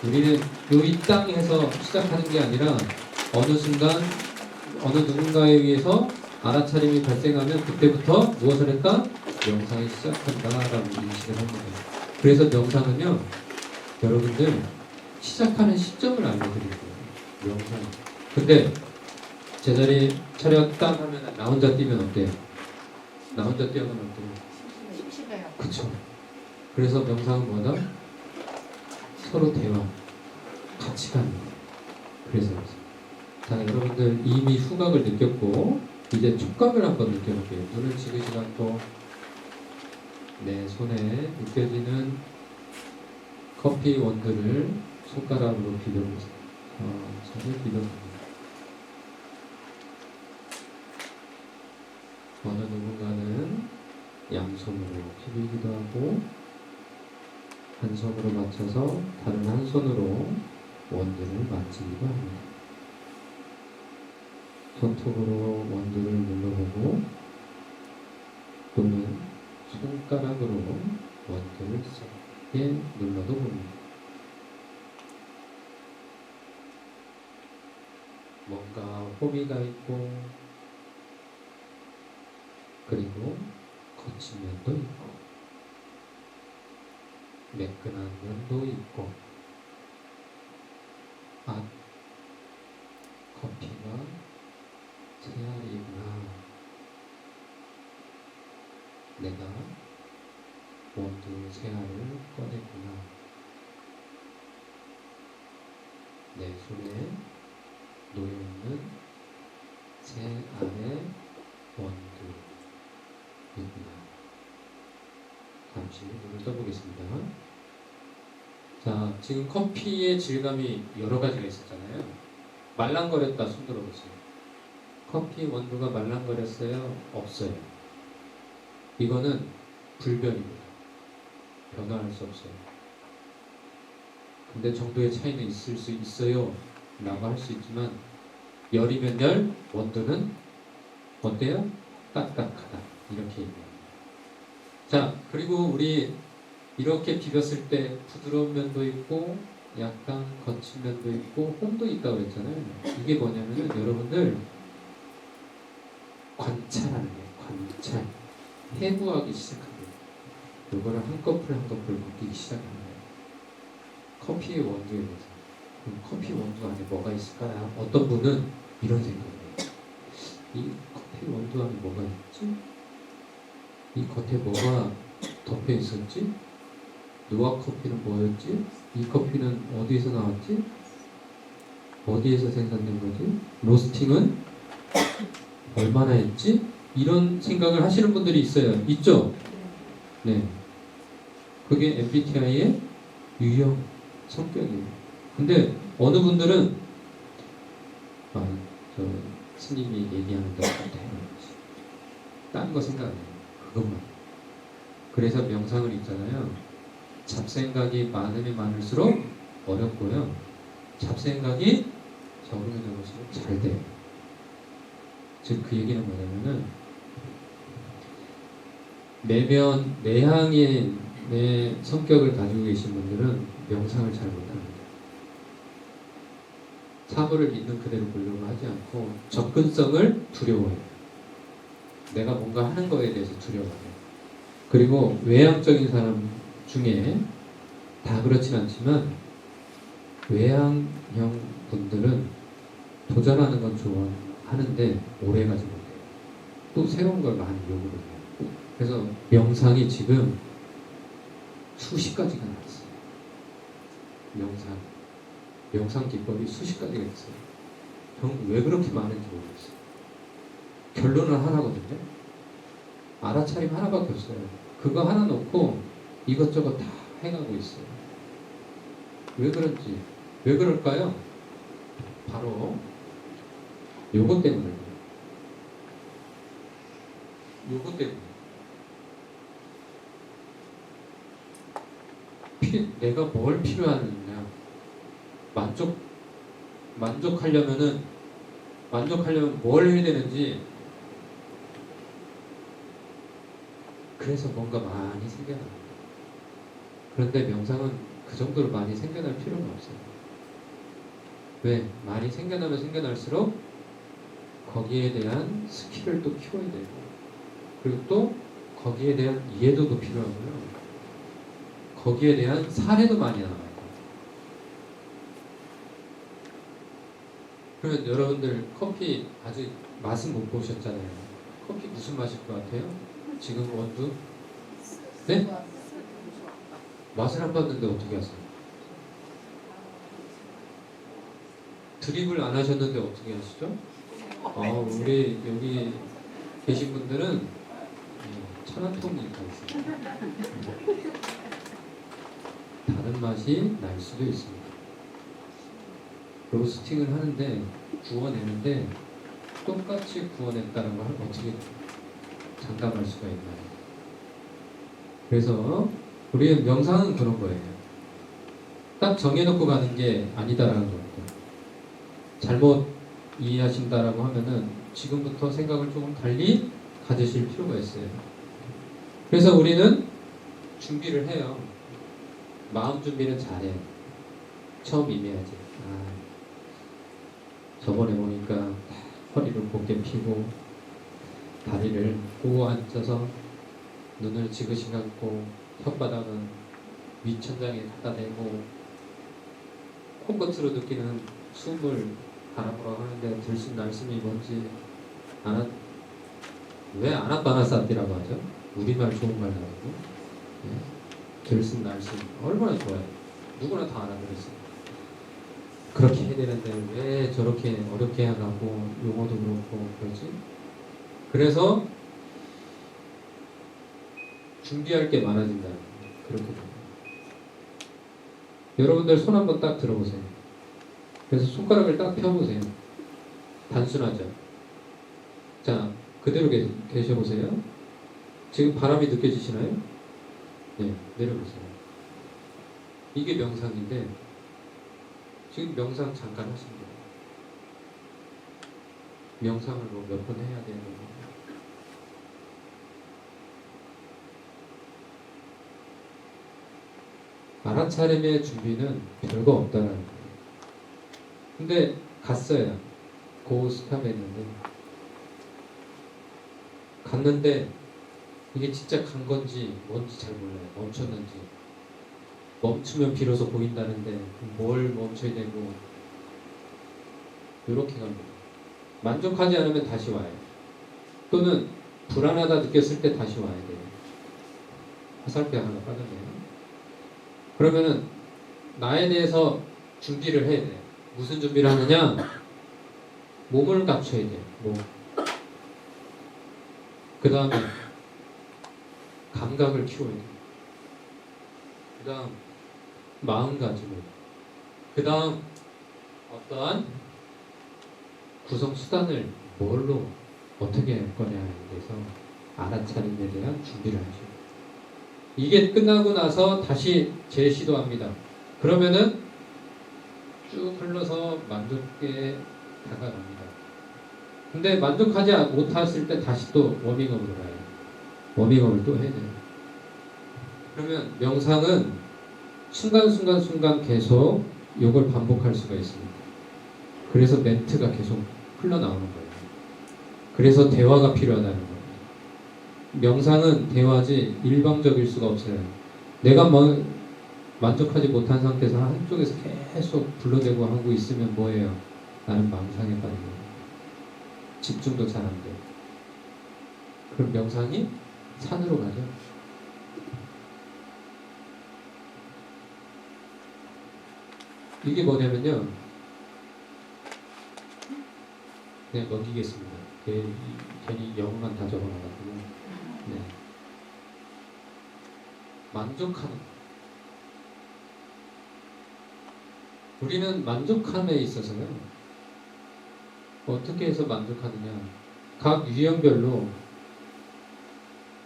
우리는 이 땅에서 시작하는 게 아니라 어느 순간 어느 누군가에 의해서 알아차림이 발생하면 그때부터 무엇을 했다? 명상이 시작한다라고 인식을 합니다. 그래서 명상은요, 여러분들 시작하는 시점을 알려드릴 거예요. 명상. 근데 제자리 차렸다 하면 나 혼자 뛰면 어때요? 나 혼자 뛰어가면 어때요? 심심해요. 그쵸. 그래서 명상은 뭐다? 서로 대화, 같이 가는 거예요. 그래서 자, 여러분들 이미 후각을 느꼈고 이제 촉감을 한번 느껴볼게요. 눈을 지그시 감고 내 손에 느껴지는 커피 원두를 손가락으로 비벼보세요. 잘 비벼봅니다. 어느 누군가는 양손으로 비비기도 하고 한 손으로 맞춰서 다른 한 손으로 원두를 만지기도 합니다. 손톱으로 원두를 눌러보고 또는 손가락으로 원두를 세게 눌러도 봅니다. 뭔가 호미가 있고 그리고 거친 면도 있고 매끈한 면도 있고 커피가 새알이구나. 내가 원두 새알을 꺼냈구나. 내 손에 놓여있는 새알의 원두이구나. 잠시 눈을 떠보겠습니다. 자, 지금 커피의 질감이 여러 가지가 있었잖아요. 말랑거렸다 손 들어보세요. 커피 원두가 말랑거렸어요? 없어요. 이거는 불변입니다. 변화할 수 없어요. 근데 정도의 차이는 있을 수 있어요 라고 할 수 있지만 열이면 열, 원두는 어때요? 딱딱하다 이렇게 얘기합니다. 자, 그리고 우리 이렇게 비볐을 때 부드러운 면도 있고 약간 거친 면도 있고 홈도 있다고 그랬잖아요. 이게 뭐냐면은 여러분들 관찰하는 거예요. 관찰. 해부하기 시작합니다. 요거를 한 커플 한 커플 묶이기 시작합니다. 커피의 원두에 대해서. 그럼 커피 원두 안에 뭐가 있을까요? 어떤 분은 이런 생각이에요. 이 커피 원두 안에 뭐가 있지? 이 겉에 뭐가 덮여 있었지? 노아 커피는 뭐였지? 이 커피는 어디에서 나왔지? 어디에서 생산된 거지? 로스팅은 얼마나 했지? 이런 생각을 하시는 분들이 있어요. 있죠? 네. 그게 MBTI의 유형 성격이에요. 근데 어느 분들은 저 스님이 얘기하는 대로 딴 거 생각 안 해요. 그것만. 그래서 명상을 있잖아요. 잡생각이 많으면 많을수록 어렵고요. 잡생각이 적으면 적을수록 잘 돼요. 즉 그 얘기는 뭐냐면은 내향의 내 성격을 가지고 계신 분들은 명상을 잘 못합니다. 사물을 있는 그대로 보려고 하지 않고 접근성을 두려워해요. 내가 뭔가 하는 거에 대해서 두려워해요. 그리고 외향적인 사람 중에 다 그렇진 않지만 외향형 분들은 도전하는 건 좋아하는데 오래가지 못해요. 또 새로운 걸 많이 요구를 해요. 그래서 명상이 지금 수십 가지가 나왔어요. 명상 기법이 수십 가지가 있어요. 왜 그렇게 많은지 모르겠어요. 결론은 하나거든요. 알아차림 하나밖에 없어요. 그거 하나 놓고 이것저것 다 해가고 있어요. 왜 그런지, 왜 그럴까요? 바로 요것 때문에. 요것 때문에. 내가 뭘 필요하느냐. 만족하려면 뭘 해야 되는지, 그래서 뭔가 많이 생겨납니다. 그런데 명상은 그 정도로 많이 생겨날 필요는 없어요. 왜? 많이 생겨나면 생겨날수록 거기에 대한 스킬을 또 키워야 되고, 그리고 또 거기에 대한 이해도도 필요하고요. 거기에 대한 사례도 많이 나와요. 그러면 여러분들 커피 아직 맛은 못 보셨잖아요. 커피 무슨 맛일 것 같아요? 지금 원두? 네? 맛을 안 봤는데 어떻게 하세요? 드립을 안 하셨는데 어떻게 하시죠? 우리 여기 계신 분들은 천안통이 있습니다. 다른 맛이 날 수도 있습니다. 로스팅을 하는데, 구워내는데 똑같이 구워냈다는 걸 어떻게 장담할 수가 있나요? 그래서 우리의 명상은 그런 거예요. 딱 정해놓고 가는 게 아니다라는 겁니다. 잘못 이해하신다라고 하면은 지금부터 생각을 조금 달리 가지실 필요가 있어요. 그래서 우리는 준비를 해요. 마음 준비는 잘해요. 처음 임해야지. 저번에 보니까 허리를 곧게 펴고 다리를 꼬고 앉아서 눈을 지그시 감고 혓바닥은 위천장에 갖다 대고 코끝으로 느끼는 숨을 바라보라고 하는데 들숨날숨이 뭔지 왜 아나빠나사티라고 하죠? 우리말 좋은 말 나오고 들숨날숨 얼마나 좋아요. 누구나 다 알아들었어요. 그렇게 해야 되는데 왜 저렇게 어렵게 해가고 용어도 그렇고 그러지? 그래서 준비할 게 많아진다. 그렇게 됩니다. 여러분들 손 한번 딱 들어보세요. 그래서 손가락을 딱 펴보세요. 단순하죠? 자, 그대로 계셔보세요. 지금 바람이 느껴지시나요? 네, 내려보세요. 이게 명상인데 지금 명상 잠깐 하신 거예요. 명상을 뭐 몇 번 해야 되는 거예요. 알아차림의 준비는 별거 없다는 거예요. 근데 갔어요. 갔는데 이게 진짜 간 건지 뭔지 잘 몰라요. 멈췄는지. 멈추면 비로소 보인다는데 뭘 멈춰야 되고 이렇게 갑니다. 만족하지 않으면 다시 와요. 또는 불안하다 느꼈을 때 다시 와야 돼요. 화살표 하나 빠졌네요. 그러면은 나에 대해서 준비를 해야 돼요. 무슨 준비를 하느냐? 몸을 갖춰야 돼요. 몸. 그 다음에 감각을 키워야 돼요. 그 다음 마음가짐을. 그 다음 어떠한 구성 수단을 뭘로 어떻게 할 거냐에 대해서 알아차림에 대한 준비를 하죠. 이게 끝나고 나서 다시 재시도합니다. 그러면은 쭉 흘러서 만족에 다가갑니다. 근데 만족하지 못했을 때 다시 또 워밍업으로 가요. 워밍업을 또 해야 돼요. 그러면 명상은 순간순간 계속 이걸 반복할 수가 있습니다. 그래서 멘트가 계속 흘러나오는 거예요. 그래서 대화가 필요하다는 거예요. 명상은 대화지 일방적일 수가 없어요. 내가 만족하지 못한 상태에서 한쪽에서 계속 불러대고 하고 있으면 뭐예요? 나는 망상에 빠지는 거예요. 집중도 잘 안 돼요. 그럼 명상이 산으로 가죠. 이게 뭐냐면요. 네, 넘기겠습니다. 괜히 영어만 다 적어놔가지고. 네. 만족하는. 우리는 만족함에 있어서요. 어떻게 해서 만족하느냐. 각 유형별로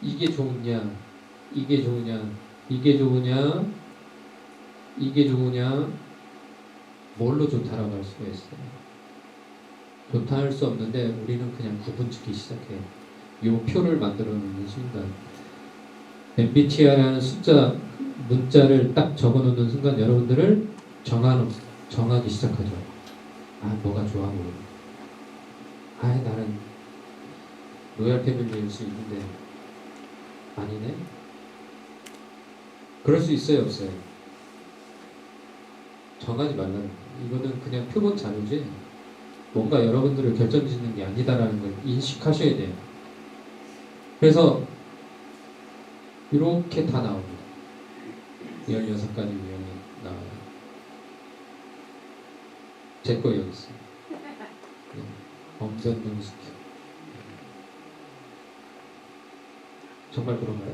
이게 좋으냐, 이게 좋으냐, 이게 좋으냐, 이게 좋으냐, 뭘로 좋다라고 할 수가 있어요. 좋다 할 수 없는데 우리는 그냥 구분짓기 시작해요. 이 표를 만들어 놓는 순간, MBTI라는 숫자, 문자를 딱 적어 놓는 순간 여러분들을 정하기 시작하죠. 아, 뭐가 좋아 보여. 아, 나는 로얄 패밀리일 수 있는데 아니네. 그럴 수 있어요, 없어요? 정하지 말라는 거예요. 이거는 그냥 표본 자료지 뭔가 여러분들을 결정짓는 게 아니다라는 걸 인식하셔야 돼요. 그래서 이렇게 다 나옵니다. 16가지 유형이 나와요. 제 거 여기 있어요. 네. 엄전능수표. 정말 그런가요?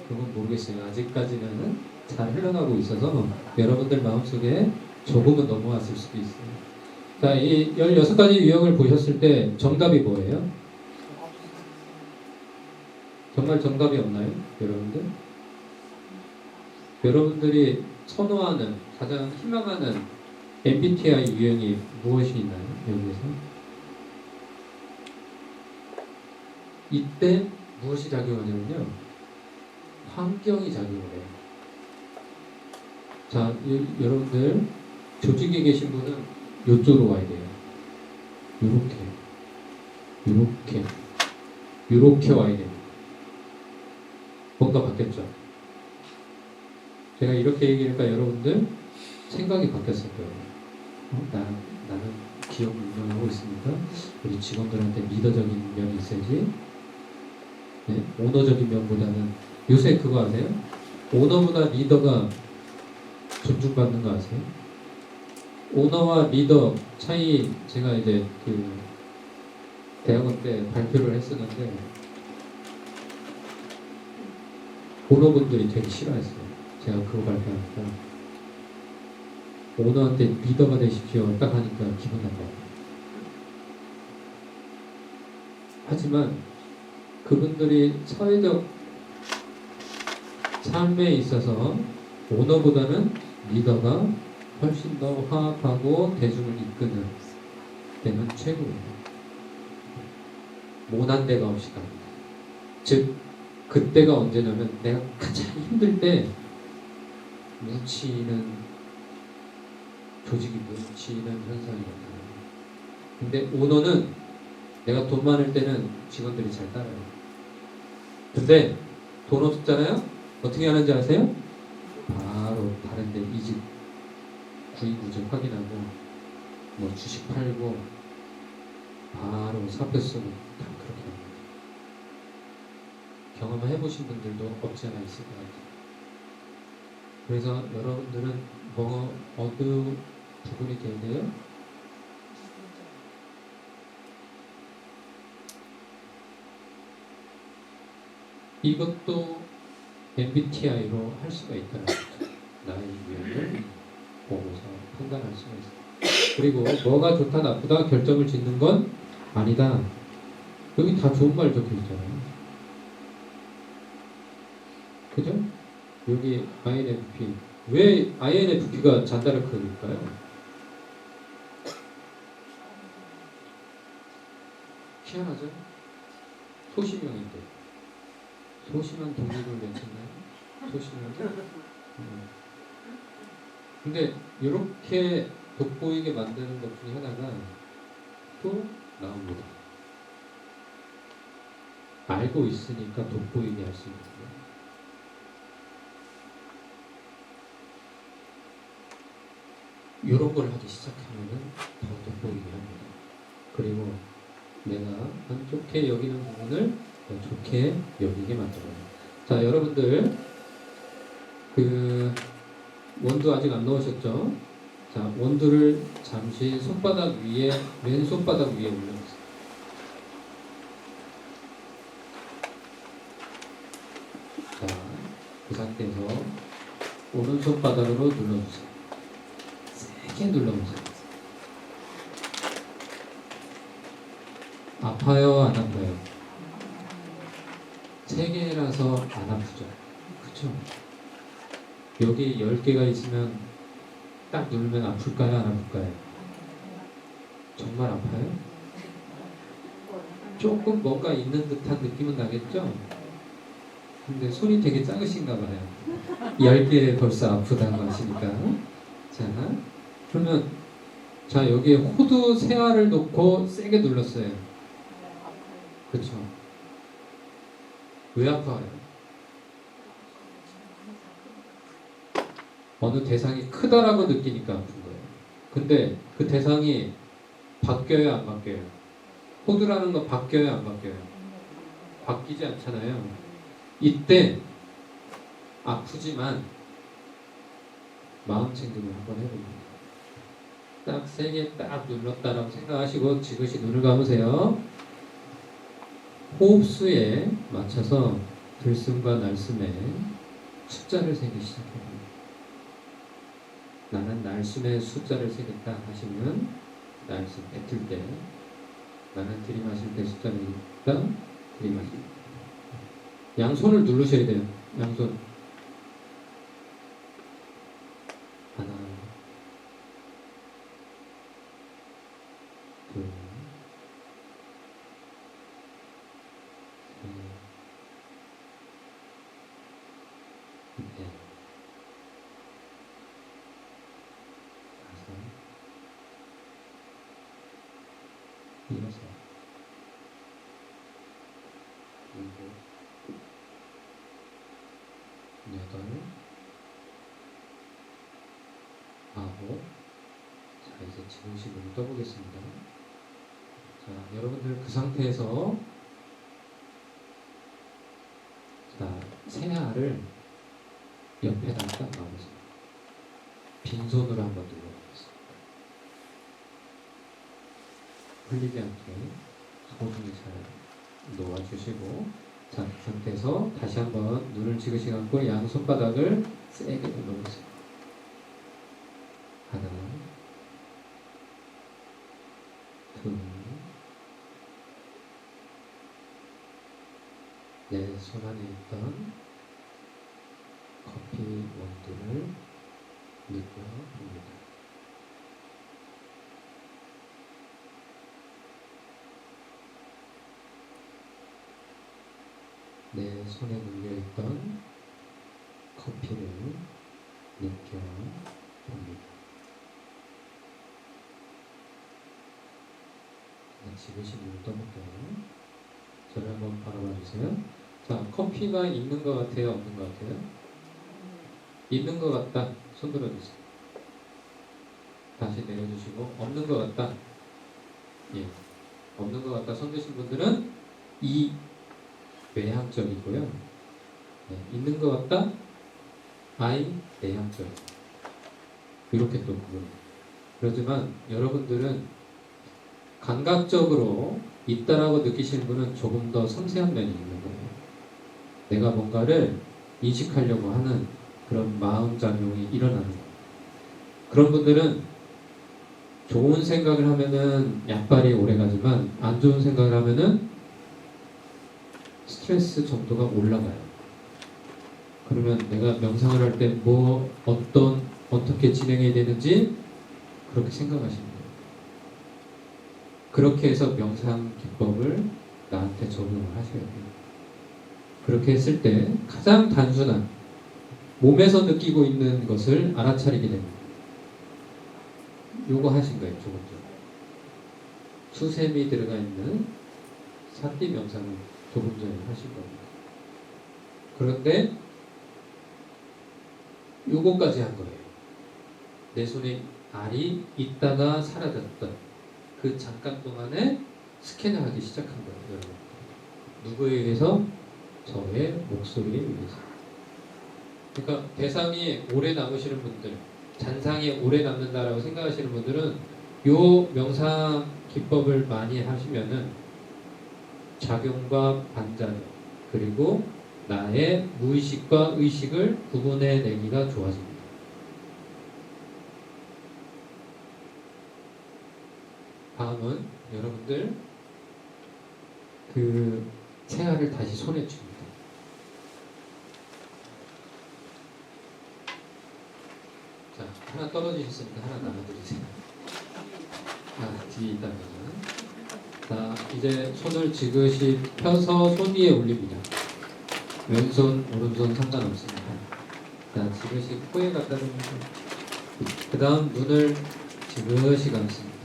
그건 모르겠어요. 아직까지는 잘 흘러가고 있어서 여러분들 마음속에 조금은 넘어왔을 수도 있어요. 자, 이 16가지 유형을 보셨을 때 정답이 뭐예요? 정말 정답이 없나요? 여러분들? 여러분들이 선호하는, 가장 희망하는 MBTI 유형이 무엇이 있나요? 여기에서? 이때 무엇이 작용하냐면요, 환경이 작용을 해요. 자, 여러분들 조직에 계신 분은 이쪽으로 와야 돼요. 요렇게 와야 됩니다. 뭔가 바뀌었죠? 제가 이렇게 얘기하니까 여러분들 생각이 바뀌었을 거예요. 나는 기업 운영하고 있으니까 우리 직원들한테 리더적인 면이 있어야지. 네? 오너적인 면보다는, 요새 그거 아세요? 오너보다 리더가 존중받는 거 아세요? 오너와 리더 차이, 제가 이제 그 대학원 때 발표를 했었는데 오너분들이 되게 싫어했어요. 제가 그거 발표하니까. 오너한테 리더가 되십시오 딱 하니까 기분 나빠요. 하지만 그분들이 사회적 삶에 있어서 오너보다는 리더가 훨씬 더 화합하고 대중을 이끄는 데는 최고예요. 모난 데가 없이 갑니다. 즉, 그때가 언제냐면 내가 가장 힘들 때 조직이 뭉치는 현상이 나타나요. 근데 오너는 내가 돈 많을 때는 직원들이 잘 따라요. 근데 돈 없잖아요? 어떻게 하는지 아세요? 바로 다른데 이직, 구인 구직 확인하고 뭐 주식 팔고 바로 사표 쓰고 다 그렇게 합니다. 경험을 해보신 분들도 없지 않아 있을 것 같아요. 그래서 여러분들은 어느 부분이 되네요? 이것도 MBTI로 할 수가 있다는 거죠. 나의 유형을 보고서 판단할 수가 있어요. 그리고 뭐가 좋다 나쁘다 결정을 짓는 건 아니다. 여기 다 좋은 말 적혀 있잖아요. 그죠? 여기 INFP. 왜 INFP가 잔다르크일까요? 희한하죠? 소심형인데. 소심한 독립을 외쳤나요? 소심하게? 근데 이렇게 돋보이게 만드는 것 중에 하나가 또 나옵니다. 알고 있으니까 돋보이게 할 수 있는 거예요. 이런 걸 하기 시작하면은 더 돋보이게 합니다. 그리고 내가 안 좋게 여기는 부분을 더 좋게 여기게 만들어요. 자, 여러분들 원두 아직 안 넣으셨죠? 자, 원두를 잠시 손바닥 위에, 왼손바닥 위에 올려주세요. 자, 그 상태에서 오른손바닥으로 눌러주세요. 세게 눌러보세요. 아파요, 안 아파요? 세 개라서 안 아프죠? 그쵸? 여기 10개가 있으면 딱 누르면 아플까요? 안 아플까요? 정말 아파요? 조금 뭔가 있는 듯한 느낌은 나겠죠? 근데 손이 되게 작으신가 봐요. 10개 벌써 아프다고 하시니까. 자, 그러면 자 여기에 호두 세 알을 놓고 세게 눌렀어요. 그렇죠? 왜 아파요? 어느 대상이 크다라고 느끼니까 아픈 거예요. 근데 그 대상이 바뀌어요, 안 바뀌어요? 호두라는 거 바뀌어요, 안 바뀌어요? 바뀌지 않잖아요. 이때 아프지만 마음 챙김을 한번 해봅니다. 딱 세게 딱 눌렀다라고 생각하시고 지그시 눈을 감으세요. 호흡수에 맞춰서 들숨과 날숨에 숫자를 세기 시작합니다. 나는 날숨에 숫자를 세겠다 하시면 날숨 뱉을 때, 나는 들이마실 때 숫자를 세겠다 들이마실 때. 양손을 누르셔야 돼요. 양손. 하나, 둘, 셋, 넷, 다섯, 여섯, 일곱, 여덟, 아홉. 자, 이제 지그시 눈을 떠보겠습니다. 자, 여러분들 그 상태에서 자, 새 알을 옆에다 딱 놔보세요. 빈손으로 한번 눌러보겠습니다. 흘리지 않게 소중히 잘 놓아주시고, 자, 그 상태에서 다시 한번 눈을 지그시 감고 양손바닥을 세게 눌러보세요. 하나, 둘, 내 손 안에 있던 커피 원두를 느껴봅니다. 내 손에 눌려있던 커피를 느껴봅니다. 지그시 눈을 떠볼게요. 저를 한번 바라봐 주세요. 자, 커피가 있는 것 같아요? 없는 것 같아요? 있는 것 같다. 손 들어주세요. 다시 내려주시고, 없는 것 같다. 예. 없는 것 같다. 손 드신 분들은 이 외향적이고요. 네. 있는 것 같다. I 내향적. 이렇게 또 구분해요. 그렇지만 여러분들은 감각적으로 있다라고 느끼시는 분은 조금 더 섬세한 면이 있는 거예요. 내가 뭔가를 인식하려고 하는 그런 마음작용이 일어나는 거예요. 그런 분들은 좋은 생각을 하면은 약발이 오래 가지만 안 좋은 생각을 하면은 스트레스 정도가 올라가요. 그러면 내가 명상을 할 때 어떻게 진행해야 되는지 그렇게 생각하시는 거예요. 그렇게 해서 명상 기법을 나한테 적용을 하셔야 돼요. 그렇게 했을 때 가장 단순한 몸에서 느끼고 있는 것을 알아차리게 됩니다. 요거 하신 거예요. 조금 전 수셈이 들어가 있는 사티 명상을 조금 전에 하실 겁니다. 그런데 요거까지 한 거예요. 내 손에 알이 있다가 사라졌던 그 잠깐 동안에 스캔을 하기 시작한 거예요. 여러분. 누구에 의해서? 저의 목소리에 의해서. 그러니까 대상이 오래 남으시는 분들, 잔상이 오래 남는다라고 생각하시는 분들은 요 명상 기법을 많이 하시면은 작용과 반작용, 그리고 나의 무의식과 의식을 구분해내기가 좋아집니다. 다음은 여러분들 그 새알을 다시 손에 줍니다. 하나 떨어지셨으니까 하나 나눠드리세요. 뒤에 있다면. 자, 이제 손을 지그시 펴서 손 위에 올립니다. 왼손, 오른손 상관없습니다. 자, 지그시 코에 갖다 대면 그 다음 눈을 지그시 감습니다.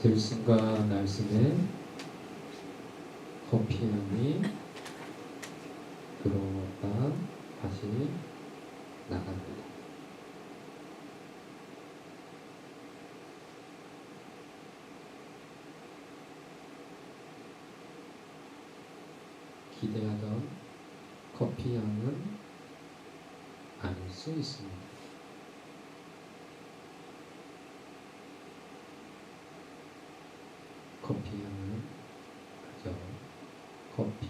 들숨과 날숨에 커피 향이 들어왔다 다시 나갑니다. 기대하던 커피 향은 아닐 수 있습니다. 커피 향은 그저 커피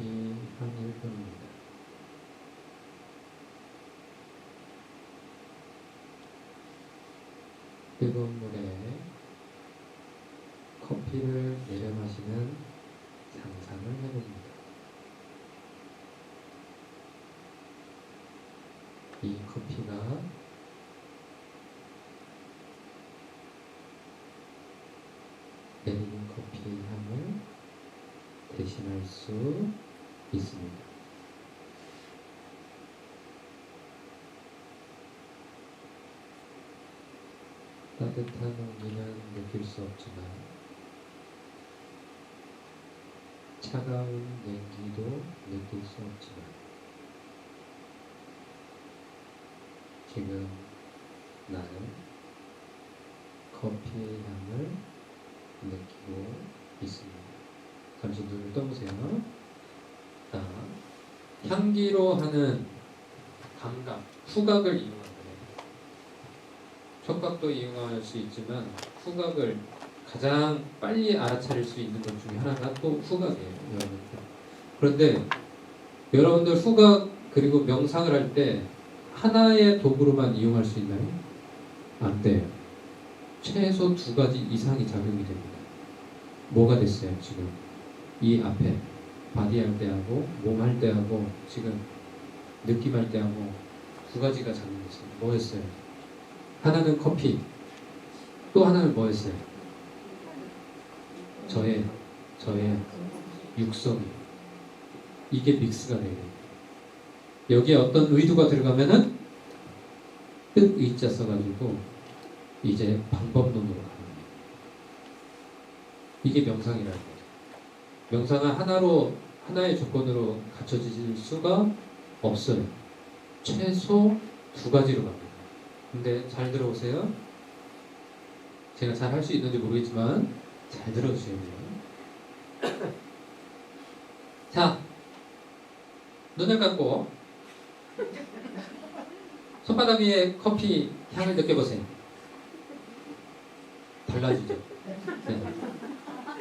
향일 뿐입니다. 뜨거운 물에 커피를 내려 마시는 상상을 해봅니다. 이 커피가 내리는 커피의 향을 대신할 수 있습니다. 따뜻한 온기는 느낄 수 없지만 차가운 냉기도 느낄 수 없지만 지금 나는 커피의 향을 느끼고 있습니다. 잠시 눈을 떠보세요. 자, 향기로 하는 감각, 후각을 이용한 거예요. 촉각도 이용할 수 있지만 후각을 가장 빨리 알아차릴 수 있는 것 중에 하나가 또 후각이에요. 여러분들. 그런데 여러분들 후각 그리고 명상을 할 때 하나의 도구로만 이용할 수 있나요? 안 돼요. 최소 2가지 이상이 작용이 됩니다. 뭐가 됐어요 지금? 이 앞에 바디 할 때하고 몸 할 때하고 지금 느낌 할 때하고 2가지가 작용했어요. 뭐였어요? 하나는 커피, 또 하나는 뭐였어요? 저의 육성이. 이게 믹스가 돼요. 여기에 어떤 의도가 들어가면은 뜻 의자 써가지고 이제 방법론으로 가는 거예요. 이게 명상이라는 거죠. 명상은 하나의 조건으로 갖춰질 수가 없어요. 최소 2가지로 갑니다. 근데 잘 들어보세요. 제가 잘 할 수 있는지 모르겠지만 잘 들어주세요. 자, 눈을 감고 손바닥 위에 커피 향을 느껴보세요. 달라지죠? 네.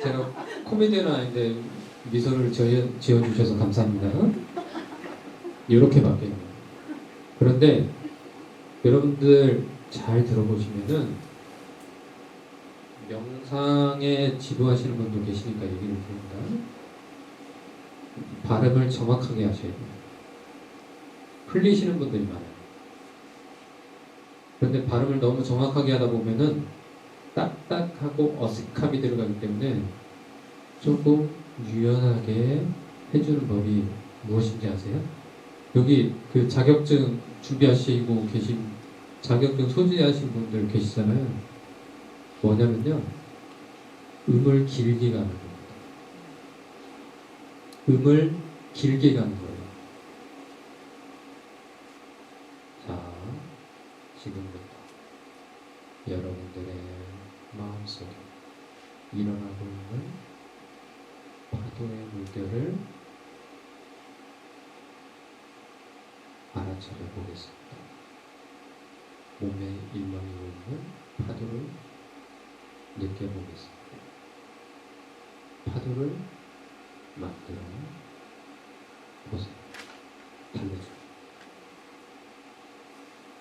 제가 코미디언은 아닌데 미소를 지어주셔서 감사합니다. 이렇게 바뀌어요. 그런데 여러분들 잘 들어보시면은 명상에 지도하시는 분도 계시니까 얘기를 드립니다. 발음을 정확하게 하셔야 돼요. 흘리시는 분들이 많아요. 그런데 발음을 너무 정확하게 하다 보면은 딱딱하고 어색함이 들어가기 때문에 조금 유연하게 해주는 법이 무엇인지 아세요? 여기 그 자격증 준비하시고 계신 자격증 소지하신 분들 계시잖아요. 뭐냐면요, 음을 길게 가는 겁니다. 음을 길게 가는 거예요. 자, 지금부터 여러분들의 마음속에 일어나고 있는 파도의 물결을 알아차려 보겠습니다. 몸에 일렁이고 있는 파도를 느껴보겠습니다. 파도를 만들어 보세요. 달래줘.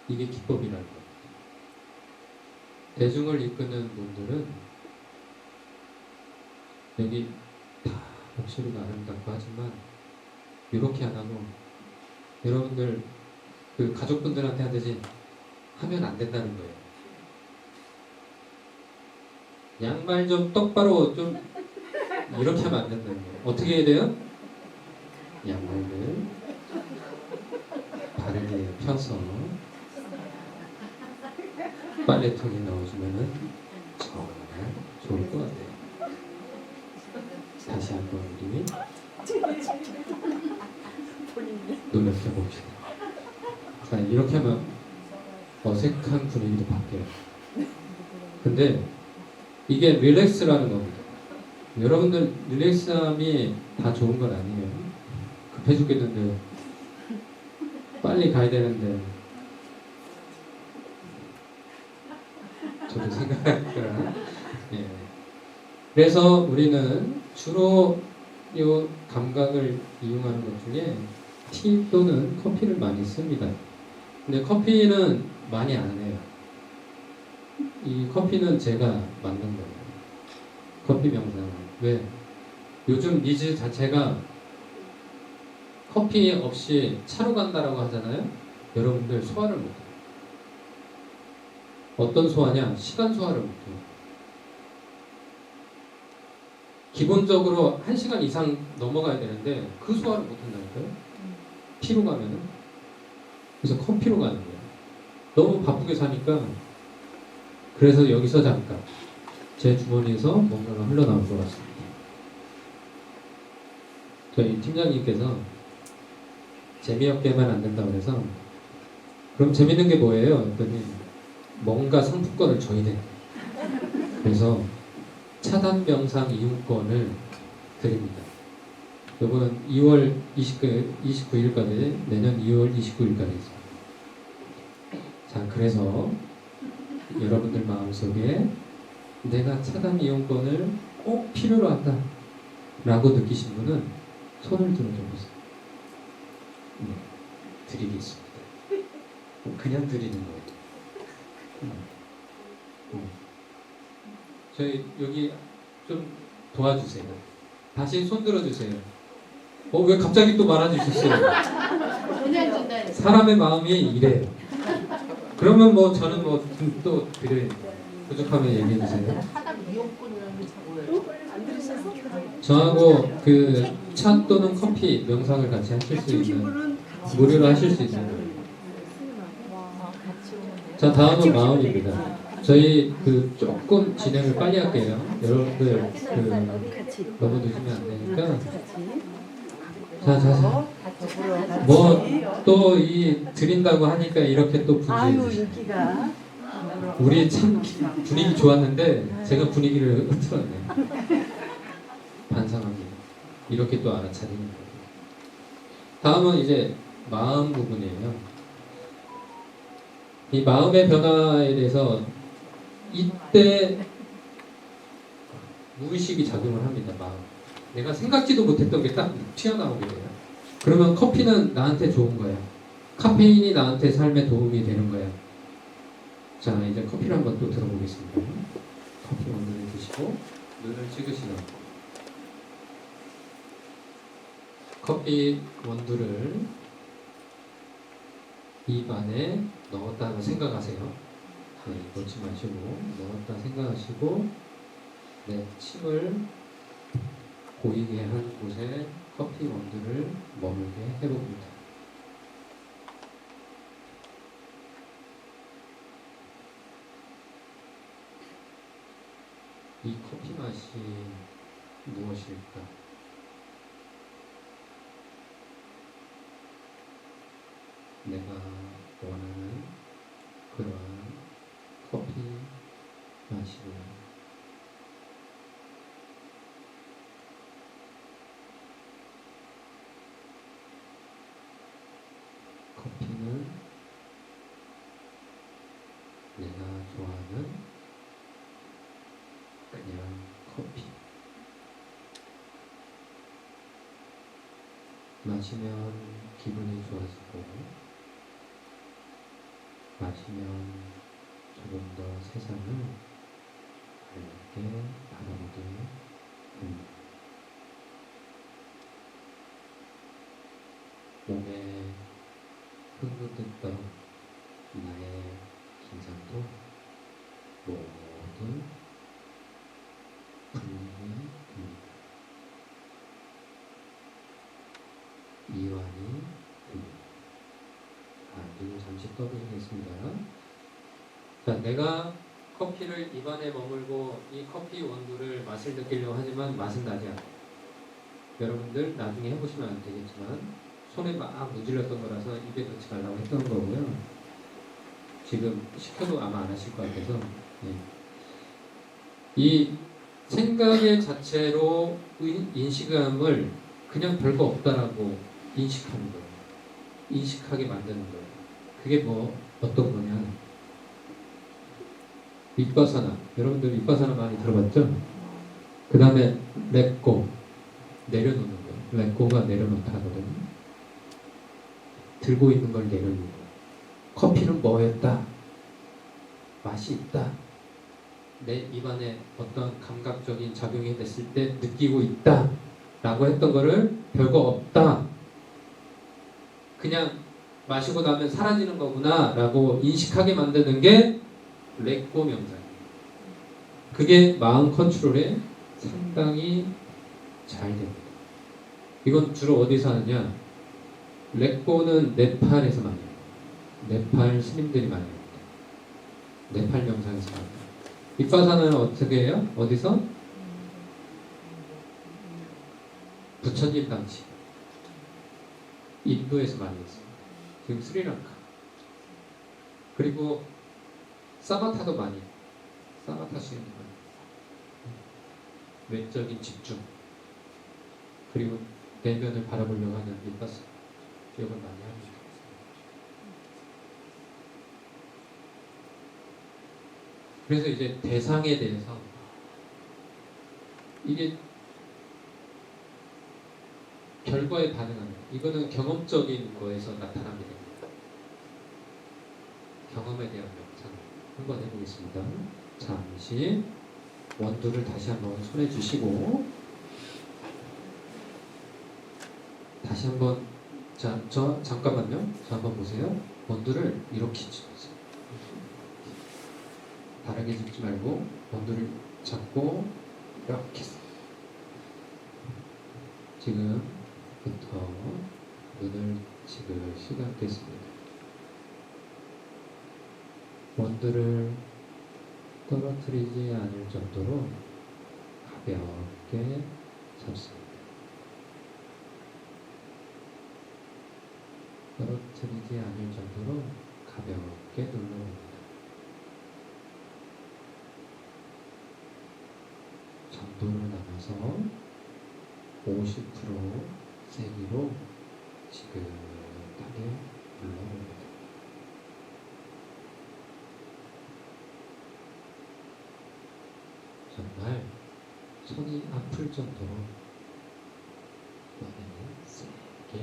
이게 기법이라는 겁니다. 대중을 이끄는 분들은 여기 다 목소리가 아름답고 하지만 이렇게 안 하고 여러분들 그 가족분들한테 하듯이 하면 안 된다는 거예요. 양말 좀 똑바로 좀 이렇게 하면 안 된다는 거예요. 어떻게 해야 돼요? 양말을 바르게 펴서 빨래통에 넣어주면 정말 좋을 것 같아요. 다시 한번 우리 노력해봅시다. 자, 이렇게 하면 어색한 분위기도 바뀌어요. 근데 이게 릴렉스라는 겁니다. 여러분들 릴렉스함이 다 좋은 건 아니에요. 급해 죽겠는데 빨리 가야 되는데 저도 생각하니까 예. 그래서 우리는 주로 이 감각을 이용하는 것 중에 티 또는 커피를 많이 씁니다. 근데 커피는 많이 안 해요. 이 커피는 제가 만든 거예요. 커피 명상을. 왜? 요즘 니즈 자체가 커피 없이 차로 간다라고 하잖아요. 여러분들 소화를 못해요. 어떤 소화냐? 시간 소화를 못해요. 기본적으로 1시간 이상 넘어가야 되는데 그 소화를 못한다니까요. 피로 가면은. 그래서 커피로 가는 거예요. 너무 바쁘게 사니까. 그래서 여기서 잠깐 제 주머니에서 뭔가가 흘러나올 것 같습니다. 저희 팀장님께서 재미없게만 안 된다고 그래서 그럼 재밌는 게 뭐예요? 했더니 뭔가 상품권을 줘야 돼. 그래서 차단 명상 이용권을 드립니다. 이건 2월 29일까지 내년 2월 29일까지 있습니다. 자, 그래서 여러분들 마음속에 내가 차단 이용권을 꼭 필요로 한다 라고 느끼신 분은 손을 들어줘 보세요. 네, 드리겠습니다. 그냥 드리는 거예요. 저희 여기 좀 도와주세요. 다시 손 들어주세요. 왜 갑자기 또 말아주셨어요? 사람의 마음이 이래요. 그러면 뭐 저는 뭐 또 드려요. 부족하면 얘기해 주세요. 저하고 그 차 또는 커피 명상을 같이 하실 수 있는 무료로 하실 수 있는 거예요. 자, 다음은 마음입니다. 저희 그 조금 진행을 빨리 할게요. 여러분들 그 너무 늦으면 안 되니까. 자. 뭐 또 이 드린다고 하니까 이렇게 또 분위기. 우리 참 분위기 좋았는데 제가 분위기를 흐트렀네. 반성하게. 이렇게 또 알아차리는 거예요. 다음은 이제 마음 부분이에요. 이 마음의 변화에 대해서 이때 무의식이 작용을 합니다. 마음. 내가 생각지도 못했던 게 딱 튀어나오게 돼요. 그러면 커피는 나한테 좋은 거야. 카페인이 나한테 삶에 도움이 되는 거야. 자, 이제 커피를 한번 또 들어보겠습니다. 커피 원두를 드시고 눈을 찍으시고 커피 원두를 입 안에 넣었다고 생각하세요. 네, 넣지 마시고 넣었다 생각하시고 네, 침을 고이게 한 곳에 커피 원두를 머물게 해봅니다. 이 커피 맛이 무엇일까? 내가 원하는 그러한 커피 맛이고 커피는 내가 좋아하는 그냥 커피. 마시면 기분이 좋아지고 마시면 조금 더 세상을 밝게 바라보게 됩니다. 몸에 흥분됐던 나의 긴장도 모두 풀림이 됩니다. 이완이 됩니다. 눈을 잠시 떠보겠습니다. 자, 내가 커피를 입안에 머물고 이 커피 원두를 맛을 느끼려고 하지만 맛은 나지 않아요. 여러분들 나중에 해보시면 안 되겠지만 손에 막 문질렀던 거라서 입에 넣지 말라고 했던 거고요. 지금 시켜도 아마 안 하실 것 같아서 이 생각의 자체로 인식감을 그냥 별거 없다라고 인식하는 거예요. 인식하게 만드는 거예요. 그게 어떤 거냐? 윗바사나, 여러분들 윗바사나 많이 들어봤죠? 그 다음에 렛고, 내려놓는 거예요. 렛고가 내려놓다 하거든요. 들고 있는 걸 내려놓는 거예요. 커피는 뭐였다? 맛이 있다. 내 입안에 어떤 감각적인 작용이 됐을 때 느끼고 있다 라고 했던 거를 별거 없다, 그냥 마시고 나면 사라지는 거구나 라고 인식하게 만드는 게 렛고 명상이에요. 그게 마음 컨트롤에 상당히 잘 됩니다. 이건 주로 어디서 하느냐? 렛고는 네팔에서 많이 해요. 네팔 스님들이 많이 합니다. 네팔 명상에서 많이 해요. 윗바사나는 어떻게 해요? 어디서? 부처님 당시 인도에서 많이 했어요. 지금 스리랑카. 그리고 사마타도 많이 해요. 사마타 시행도 많이 해요. 외적인 집중, 그리고 내면을 바라보려고 하는 윗바사나, 기억을 많이 하죠. 그래서 이제 대상에 대해서 이게 결과에 반응하는, 이거는 경험적인 거에서 나타나게 됩니다. 경험에 대한 명상 한번 해보겠습니다. 잠시 원두를 다시 한번 손에 쥐시고 다시 한번, 잠깐만요. 한번 보세요. 원두를 이렇게 쥐세요. 다르게 짚지 말고 원두를 잡고 이렇게 지금부터 눈을 찍을 시작됐습니다. 원두를 떨어뜨리지 않을 정도로 가볍게 잡습니다. 떨어뜨리지 않을 정도로 가볍게 눌러봅니다. 정도를 나눠서 50% 세기로 지긋하게 눌러봅니다. 정말 손이 아플 정도로 이번에는 세게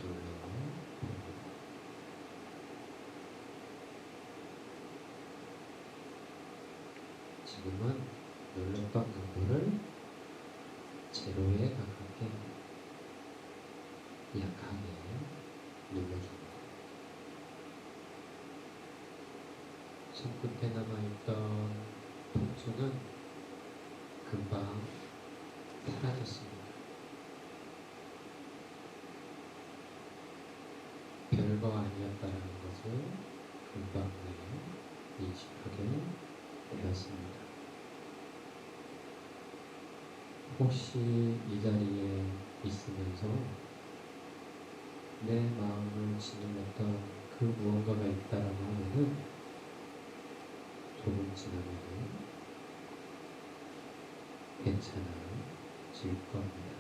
눌러봅니다. 지금은 눌렀던 강도를 제로에 가깝게 약하게 눌러줍니다. 손끝에 남아있던 통증은 금방 사라졌습니다. 별거 아니었다는 것을 금방 인식하게 되었습니다. 혹시 이 자리에 있으면서 내 마음을 짓눌렀던 그 무언가가 있다라고 하면은 조금 지나면은 괜찮아질 겁니다.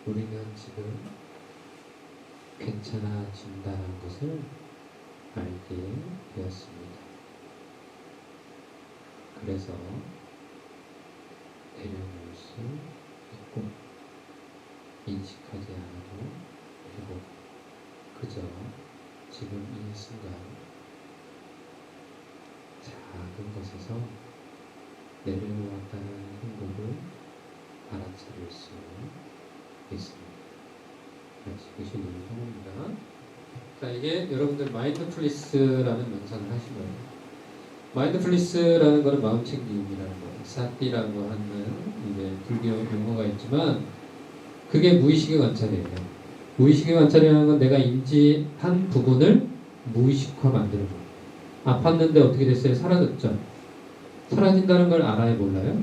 우리는 지금 괜찮아진다는 것을 알게 되었습니다. 그래서 내려놓을 수 있고 인식하지 않아도 되고 그저 지금 이 순간 작은 것에서 내려놓았다는 행복을 알아차릴 수 있습니다. 같이 보시는 성우입니다. 자, 이게 여러분들 마인드풀리스라는 명상을 하신 거예요. 마인드풀리스라는 것은 마음 챙김이라는 거예요. 사티라고 하는 이제 불교 용어가 있지만 그게 무의식의 관찰이에요. 무의식의 관찰이라는 건 내가 인지한 부분을 무의식화 만드는 거예요. 아팠는데 어떻게 됐어요? 사라졌죠. 사라진다는 걸 알아요, 몰라요?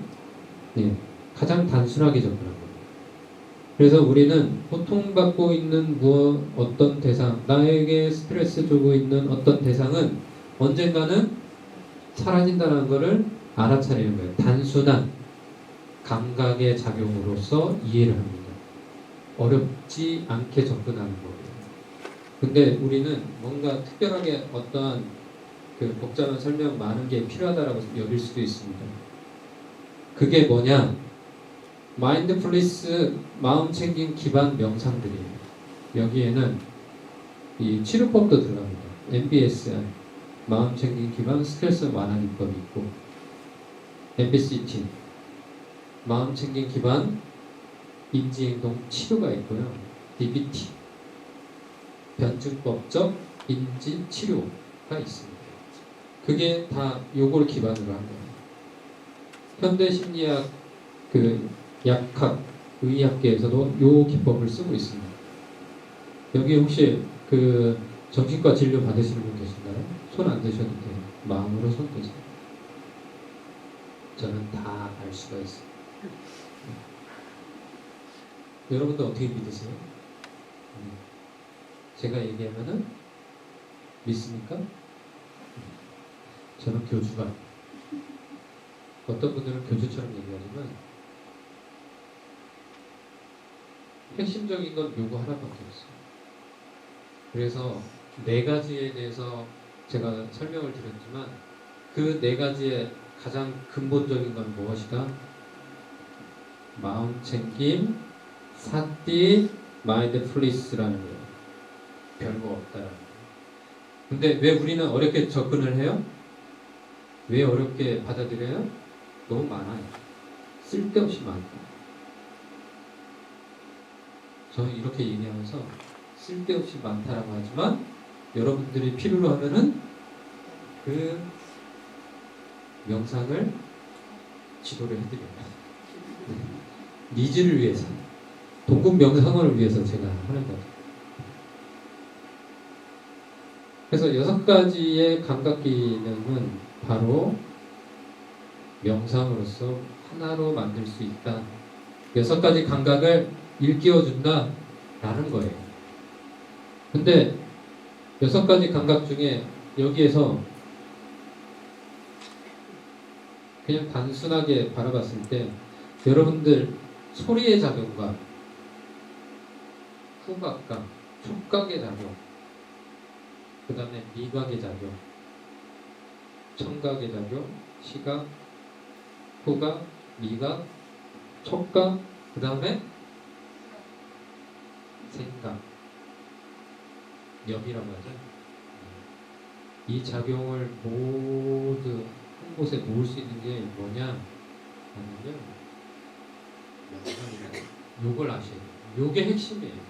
예, 가장 단순하게 접근한 거예요. 그래서 우리는 고통받고 있는 어떤 대상, 나에게 스트레스 주고 있는 어떤 대상은 언젠가는 사라진다는 것을 알아차리는 거예요. 단순한 감각의 작용으로서 이해를 합니다. 어렵지 않게 접근하는 거예요. 근데 우리는 뭔가 특별하게 어떠한 그 복잡한 설명 많은 게 필요하다라고 여길 수도 있습니다. 그게 뭐냐? 마인드풀리스 마음 챙김 기반 명상들이에요. 여기에는 이 치료법도 들어갑니다. MBSR 마음 챙김 기반 스트레스 완화 기법이 있고, MBCT 마음 챙김 기반 인지행동 치료가 있고요. DBT 변증법적 인지 치료가 있습니다. 그게 다 요걸 기반으로 한 거예요. 현대 심리학 그 약학 의학계에서도 요 기법을 쓰고 있습니다. 여기 혹시 그 정신과 진료 받으시는 분 계신가요? 손 안 드셔도 돼요. 마음으로 손 드세요. 저는 다 알 수가 있어요. 여러분도 어떻게 믿으세요? 제가 얘기하면은 믿습니까? 저는 교주가, 어떤 분들은 교주처럼 얘기하지만 핵심적인 건 요거 하나밖에 없어요. 그래서 네 가지에 대해서 제가 설명을 드렸지만 그 네 가지의 가장 근본적인 건 무엇이다? 마음 챙김, 사띠, 마인드풀리스라는 거예요. 별거 없다라는 거예요. 근데 왜 우리는 어렵게 접근을 해요? 왜 어렵게 받아들여요? 너무 많아요. 쓸데없이 많다. 저는 이렇게 얘기하면서 쓸데없이 많다라고 하지만 여러분들이 필요로 하면은 그 명상을 지도를 해드려요. 니즈를 위해서, 동국 명상을 위해서 제가 하는 거죠. 그래서 6가지의 감각 기능은 바로 명상으로서 하나로 만들 수 있다. 6가지 감각을 일깨워준다 라는 거예요. 근데 6가지 감각 중에 여기에서 그냥 단순하게 바라봤을 때 여러분들 소리의 작용과 후각과 촉각의 작용, 그 다음에 미각의 작용, 청각의 작용, 시각, 후각, 미각, 촉각, 그 다음에 생각, 염이라고 하죠. 이 작용을 모두 한 곳에 모을 수 있는 게 뭐냐 하면요, 요걸 아셔야 돼요. 요게 핵심이에요.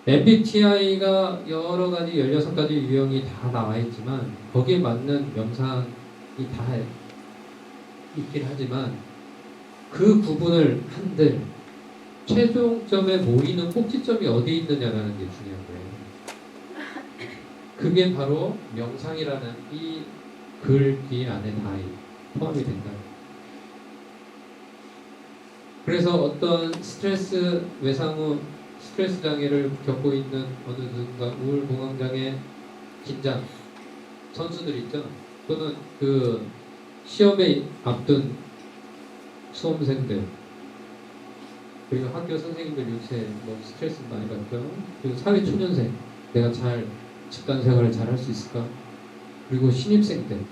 MBTI가 여러 가지 16가지 유형이 다 나와 있지만 거기에 맞는 명상이 다 있긴 하지만 그 부분을 한들 최종점에 모이는 꼭지점이 어디 있느냐라는 게 중요한 거예요. 그게 바로 명상이라는 이 글귀 안에 다 포함이 된다. 그래서 어떤 스트레스 외상 후 스트레스 장애를 겪고 있는 어느 누군가 우울공황장애, 긴장 선수들 있죠. 또는 그 시험에 앞둔 수험생들, 그리고 학교 선생님들 요새 뭐 스트레스 많이 받죠. 그리고 사회 초년생, 내가 잘 집단 생활을 잘 할 수 있을까? 그리고 신입생들,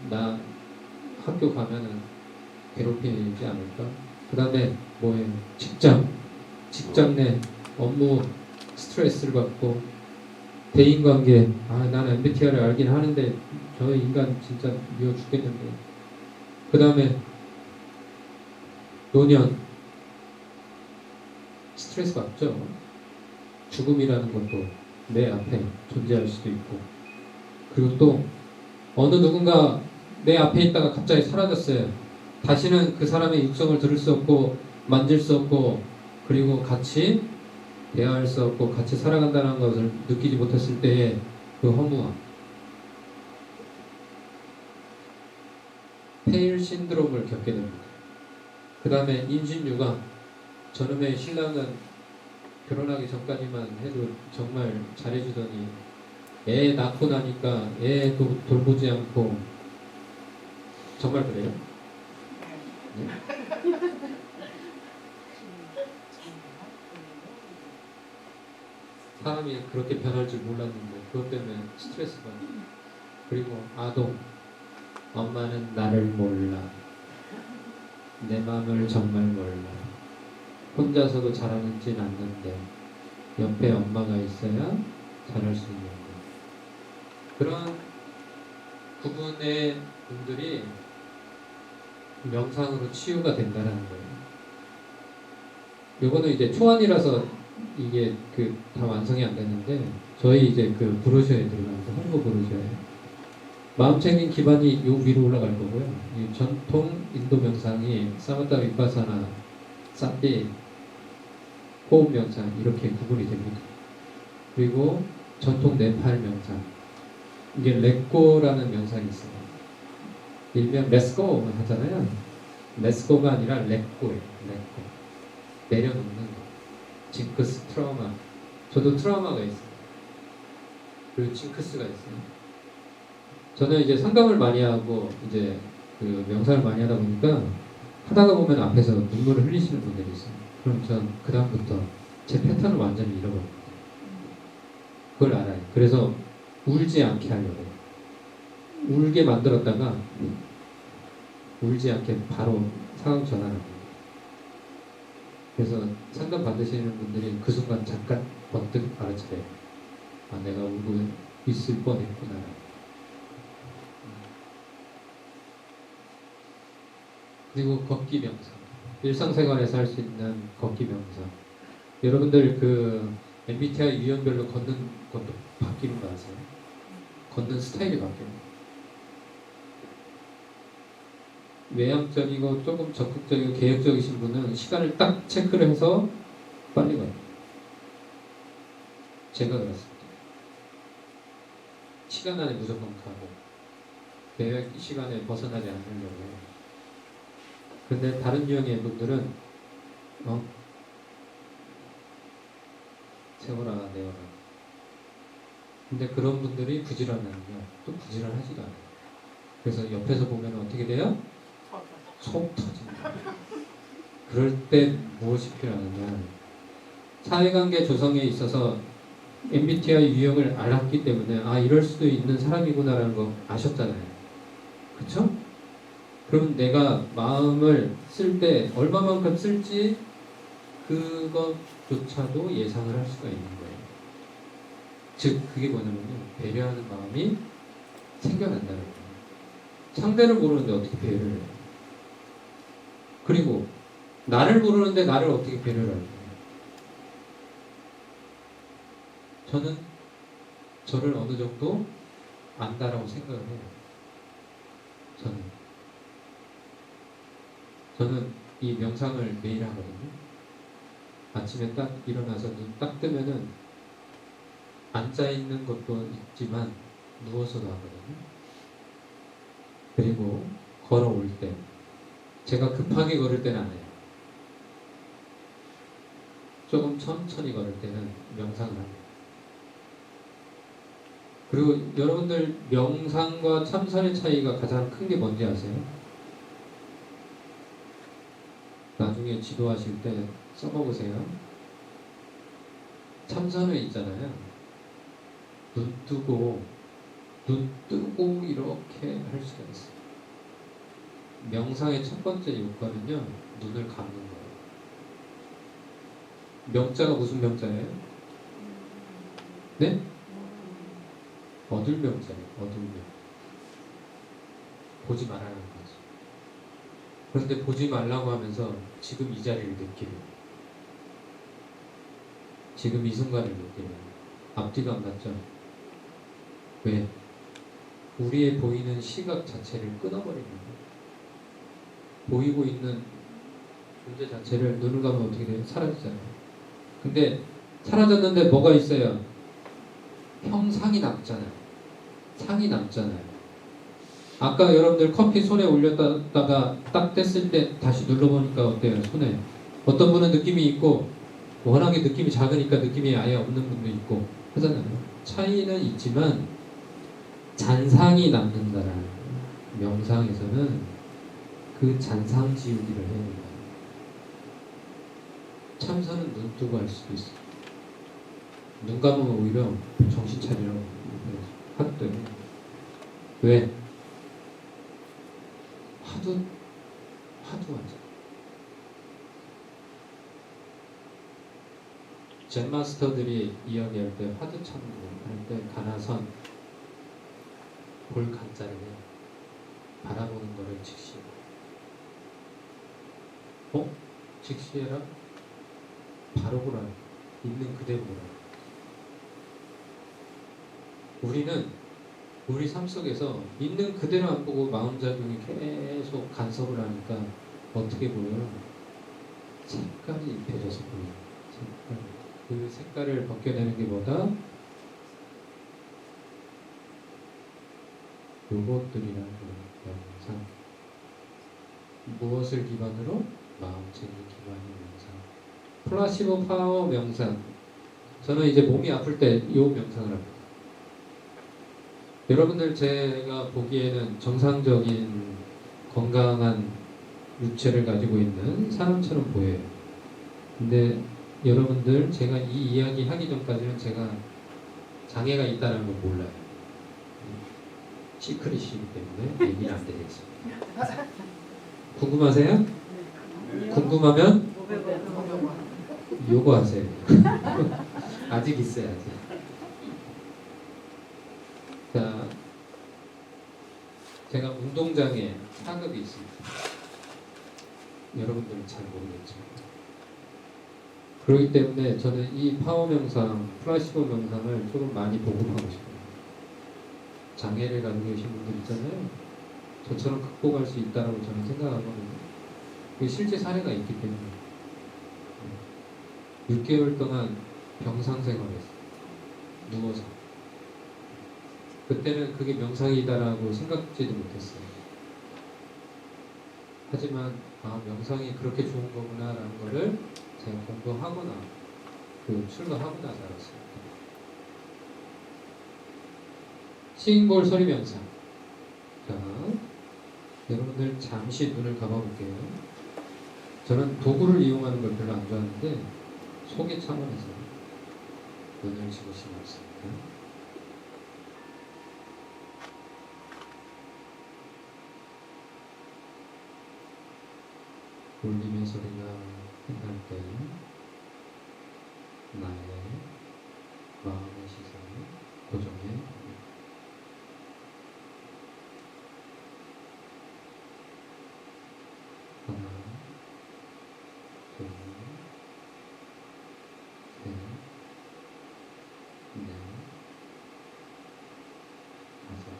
나 학교 가면은 괴롭히지 않을까? 그 다음에 뭐예요? 직장 내 업무 스트레스를 받고, 대인관계, 나는 MBTI를 알긴 하는데 저 인간 진짜 미워 죽겠는데. 그 다음에 노년 스트레스 받죠. 죽음이라는 것도 내 앞에 존재할 수도 있고, 그리고 또 어느 누군가 내 앞에 있다가 갑자기 사라졌어요. 다시는 그 사람의 육성을 들을 수 없고 만질 수 없고, 그리고 같이 대화할 수 없고 같이 살아간다는 것을 느끼지 못했을 때의 그 허무함. 페일 신드롬을 겪게 됩니다. 그 다음에 임신유가, 저놈의 신랑은 결혼하기 전까지만 해도 정말 잘해주더니 애 낳고 나니까 애도 돌보지 않고. 정말 그래요? 네? 사람이 그렇게 변할 줄 몰랐는데 그것 때문에 스트레스 받고. 그리고 아동, 엄마는 나를 몰라, 내 마음을 정말 몰라, 혼자서도 잘하는진 않는데 옆에 엄마가 있어야 잘할 수 있는데. 그런 부분의 분들이 명상으로 치유가 된다는 거예요. 요거는 이제 초안이라서 이게 다 완성이 안 되는데, 저희 이제 그 브로셔에 들어가서 홍보 브로셔에 마음챙김 기반이 요 위로 올라갈 거고요. 이 전통 인도 명상이 사마타 비파사나 사티 호흡 명상 이렇게 구분이 됩니다. 그리고 전통 네팔 명상, 이게 렛고라는 명상이 있어요. 일명 렛츠고 하잖아요. 렛츠고가 아니라 렛고예요. 렛고, 내려놓는 거. 징크스, 트라우마. 저도 트라우마가 있어요. 그리고 징크스가 있어요. 저는 이제 상담을 많이 하고 이제 그 명상을 많이 하다 보니까 하다가 보면 앞에서 눈물을 흘리시는 분들이 있어요. 그럼 전 그 다음부터 제 패턴을 완전히 잃어버립니다. 그걸 알아요. 그래서 울지 않게 하려고 해요. 울게 만들었다가 울지 않게 바로 상황 전환합니다. 그래서 상담 받으시는 분들이 그 순간 잠깐 번뜩 알아차려요. 아, 내가 울고 있을 뻔했구나. 그리고 걷기 명상, 일상생활에서 할 수 있는 걷기 명상. 여러분들 그 MBTI 유형별로 걷는 것도 바뀌는 거 아세요? 걷는 스타일이 바뀌어요. 외향적이고 조금 적극적이고 계획적이신 분은 시간을 딱 체크를 해서 빨리 가요. 제가 그렇습니다. 시간 안에 무조건 가고 계획 시간에 벗어나지 않으려고 해요. 근데 다른 유형의 분들은 세워라 내워라. 근데 그런 분들이 부지런하면요 또 부지런하지도 않아요. 그래서 옆에서 보면 어떻게 돼요? 속 터집니다. 그럴 때 무엇이 필요하느냐, 사회관계 조성에 있어서 MBTI 유형을 알았기 때문에 아 이럴 수도 있는 사람이구나라는 거 아셨잖아요. 그쵸? 그럼 내가 마음을 쓸 때 얼마만큼 쓸지 그것조차도 예상을 할 수가 있는 거예요. 즉 그게 뭐냐면요, 배려하는 마음이 생겨난다는 거예요. 상대를 모르는데 어떻게 배려를 해요? 그리고 나를 모르는데 나를 어떻게 배려를 할까요? 저는 저를 어느 정도 안다라고 생각을 해요. 저는 이 명상을 매일 하거든요. 아침에 딱 일어나서 눈 딱 뜨면은 앉아 있는 것도 있지만 누워서도 하거든요. 그리고 걸어올 때, 제가 급하게 걸을 때는 안 해요. 조금 천천히 걸을 때는 명상을 합니다. 그리고 여러분들 명상과 참선의 차이가 가장 큰 게 뭔지 아세요? 나중에 지도하실 때 써먹으세요. 참선회 있잖아요. 눈 뜨고 이렇게 할 수가 있어요. 명상의 첫 번째 요건은요, 눈을 감는 거예요. 명자가 무슨 명자예요? 네? 어둘 명자예요. 어둘 명. 보지 말라는 거지. 그런데 보지 말라고 하면서 지금 이 자리를 느끼고, 지금 이 순간을 느끼는 앞뒤가 안 맞죠? 왜? 우리의 보이는 시각 자체를 끊어버리는 거예요. 보이고 있는 존재 자체를 눈을 감으면 어떻게 돼요? 사라지잖아요. 근데 사라졌는데 뭐가 있어요? 형상이 남잖아요. 상이 남잖아요. 아까 여러분들 커피 손에 올렸다가 딱 뗐을 때 다시 눌러보니까 어때요? 손에 어떤 분은 느낌이 있고 워낙에 느낌이 작으니까 느낌이 아예 없는 분도 있고 하잖아요. 차이는 있지만 잔상이 남는다라는 명상에서는 그 잔상 지우기를 해야 된다. 참선은 눈 뜨고 할 수도 있어요. 눈 감으면 오히려 정신 차리라고 하거든요. 왜? 하도 하죠. 젠 마스터들이 이야기할 때 화두 참고 할 때 가나선 볼 간자를 해요. 바라보는 거를 직시해. 직시해라? 바로 보라. 있는 그대로 보라. 우리는 우리 삶 속에서 있는 그대로 안 보고 마음작용이 계속 간섭을 하니까 어떻게 보여요? 색깔이 입혀져서 보여요. 색깔. 그 색깔을 벗겨내는 게 뭐다? 요것들이라는 명상. 무엇을 기반으로? 마음책이 기반인 명상. 플라시보 파워 명상. 저는 이제 몸이 아플 때 이 명상을 합니다. 여러분들 제가 보기에는 정상적인 건강한 육체를 가지고 있는 사람처럼 보여요. 근데 여러분들 제가 이 이야기 하기 전까지는 제가 장애가 있다는 걸 몰라요. 시크릿이기 때문에 얘기는 안 되겠습니다. 궁금하세요? 궁금하면 요거하세요. 아직 있어요. 아직. 자, 제가 운동장애 4급이 있습니다. 여러분들은 잘 모르겠죠. 그렇기 때문에 저는 이 파워 명상, 플라시보 명상을 조금 많이 보급하고 싶어요. 장애를 가지고 계신 분들 있잖아요. 저처럼 극복할 수 있다고 저는 생각하거든요. 그 실제 사례가 있기 때문에 6개월 동안 병상 생활했어요. 누워서. 그때는 그게 명상이다라고 생각지도 못했어요. 하지만 명상이 그렇게 좋은 거구나라는 거를 제가 공부하거나 출가하고 나서 알았습니다. 싱볼 소리 명상. 자, 여러분들 잠시 눈을 감아볼게요. 저는 도구를 이용하는 걸 별로 안 좋아하는데 소개 차원에서 눈을 지으시면 없습니다. 울림의 소리가 끝날 때 나의 마음의 시선을 고정해 하나, 둘, 셋, 넷, 다섯.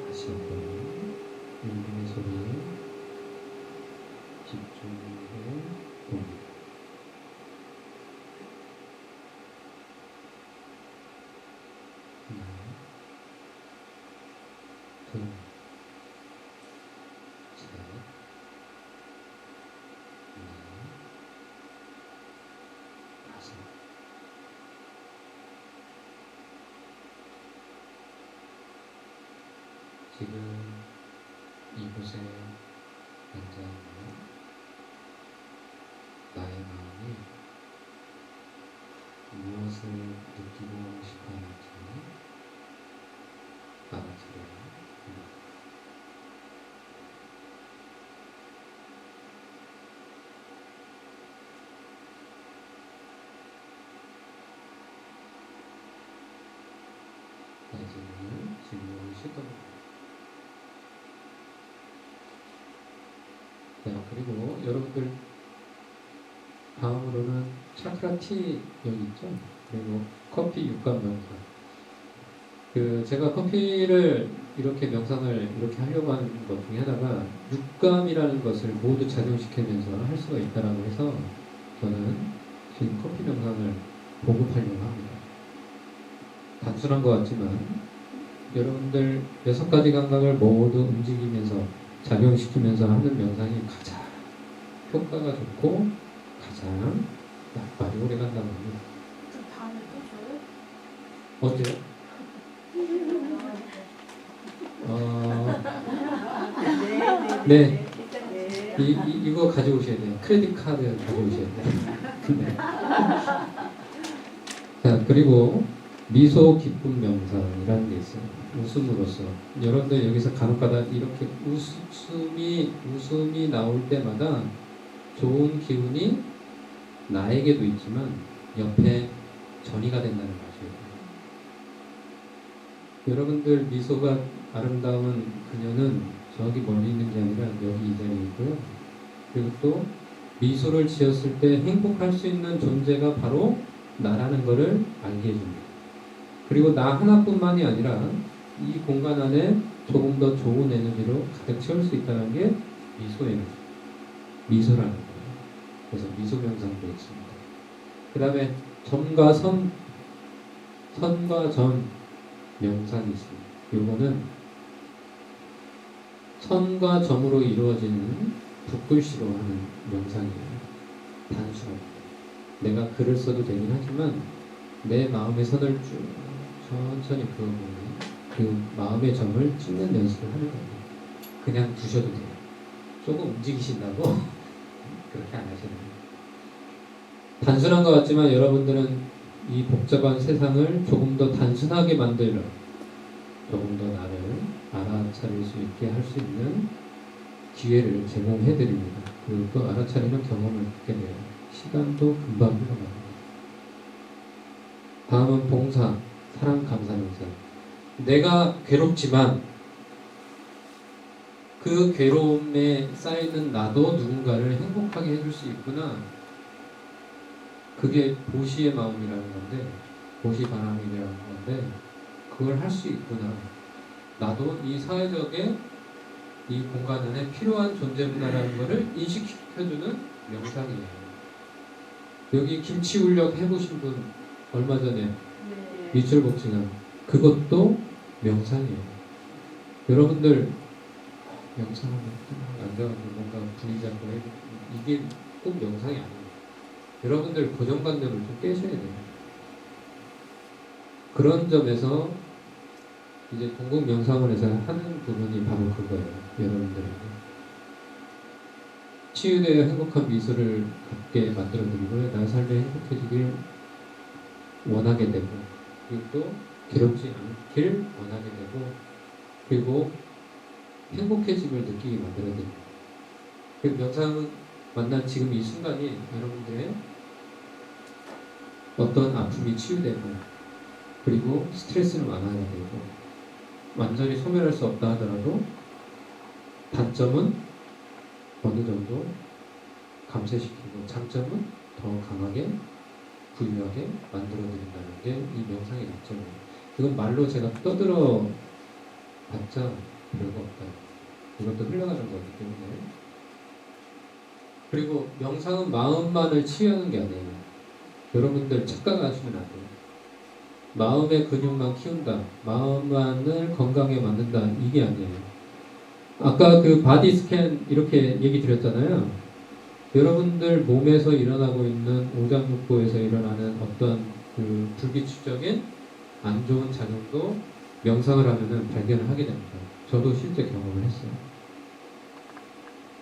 다시 한번 울림의 소리에 집중해 봅니다. 하나, 둘, 셋, 넷, 다섯. 지금 이곳에 앉아있는 나의 마음이 무엇을 느끼고 싶어 하는지 알아차려요. 나중에 질문을 시도합니다. 자, 그리고 여러분들 다음으로는 차크라 티 여기 있죠? 그리고 커피 육감 명상. 제가 커피를 이렇게 명상을 이렇게 하려고 하는 것 중에 하나가 육감이라는 것을 모두 작용시키면서 할 수가 있다라고 해서 저는 지금 커피 명상을 보급하려고 합니다. 단순한 것 같지만 여러분들 6가지 감각을 모두 움직이면서 작용시키면서 하는 명상이 가장 효과가 좋고 가장 말이 오래 간다고 합니다. 그럼 다음에 또 줘요? 언제요? 네. 이거 가져오셔야 돼요. 크레딧 카드 가져오셔야 돼요. 네. 자, 그리고 미소 기쁨 명상이라는 게 있어요. 웃음으로써 여러분들 여기서 간혹가다 이렇게 웃음이 나올 때마다 좋은 기운이 나에게도 있지만 옆에 전이가 된다는 것이에요. 여러분들 미소가 아름다운 그녀는 저기 멀리 있는 게 아니라 여기 이 자리에 있고요. 그리고 또 미소를 지었을 때 행복할 수 있는 존재가 바로 나라는 것을 알게 해줍니다. 그리고 나 하나뿐만이 아니라 이 공간 안에 조금 더 좋은 에너지로 가득 채울 수 있다는 게 미소 에너지, 미소라는 거예요. 그래서 미소 명상도 있습니다. 그 다음에 점과 선, 선과 점 명상이 있습니다. 이거는 선과 점으로 이루어지는 붓글씨로 하는 명상이에요. 단순합니다. 내가 글을 써도 되긴 하지만 내 마음의 선을 쭉 천천히 그어보면 그 마음의 점을 찍는 연습을 하는 거예요. 그냥 두셔도 돼요. 조금 움직이신다고 그렇게 안 하시는 거예요. 단순한 것 같지만 여러분들은 이 복잡한 세상을 조금 더 단순하게 만들어 조금 더 나를 알아차릴 수 있게 할 수 있는 기회를 제공해 드립니다. 그리고 또 알아차리는 경험을 갖게 돼요. 시간도 금방 흘러갑니다. 다음은 봉사, 사랑, 감사 명상. 내가 괴롭지만 그 괴로움에 쌓이는 나도 누군가를 행복하게 해줄 수 있구나. 그게 보시의 마음이라는 건데, 보시 바람이라는 건데, 그걸 할 수 있구나. 나도 이 사회적에 이 공간 안에 필요한 존재구나라는 것을 인식시켜주는 명상이에요. 여기 김치 울력 해보신 분 얼마 전에 미출복지관 그것도 명상이에요. 여러분들 명상하면 앉아가지고 뭔가 분위기 잡고 이게 꼭 명상이 아니에요. 여러분들 고정관념을 좀 깨셔야 돼요. 그런 점에서 이제 공공 명상원에서 하는 부분이 바로 그거예요. 여러분들에게 치유되어 행복한 미소를 갖게 만들어드리고 나의 삶이 행복해지길 원하게 되고 그리고 또 괴롭지 않길 원하게 되고 그리고 행복해짐을 느끼게 만들어드립니다. 그 명상 만난 지금 이 순간이 여러분들의 어떤 아픔이 치유되고 그리고 스트레스는 완화가 되고 완전히 소멸할 수 없다 하더라도 단점은 어느 정도 감쇄시키고 장점은 더 강하게 부유하게 만들어드린다는 게 이 명상의 장점이에요. 이건 말로 제가 떠들어 봤자 별거 없다. 이것도 흘러가는 거기 때문에. 그리고 명상은 마음만을 치유하는 게 아니에요. 여러분들 착각하시면 안 돼요. 마음의 근육만 키운다. 마음만을 건강에 만든다. 이게 아니에요. 아까 그 바디 스캔 이렇게 얘기 드렸잖아요. 여러분들 몸에서 일어나고 있는 오장육부에서 일어나는 어떤 그 불규칙적인 안 좋은 작용도 명상을 하면은 발견을 하게 됩니다. 저도 실제 경험을 했어요.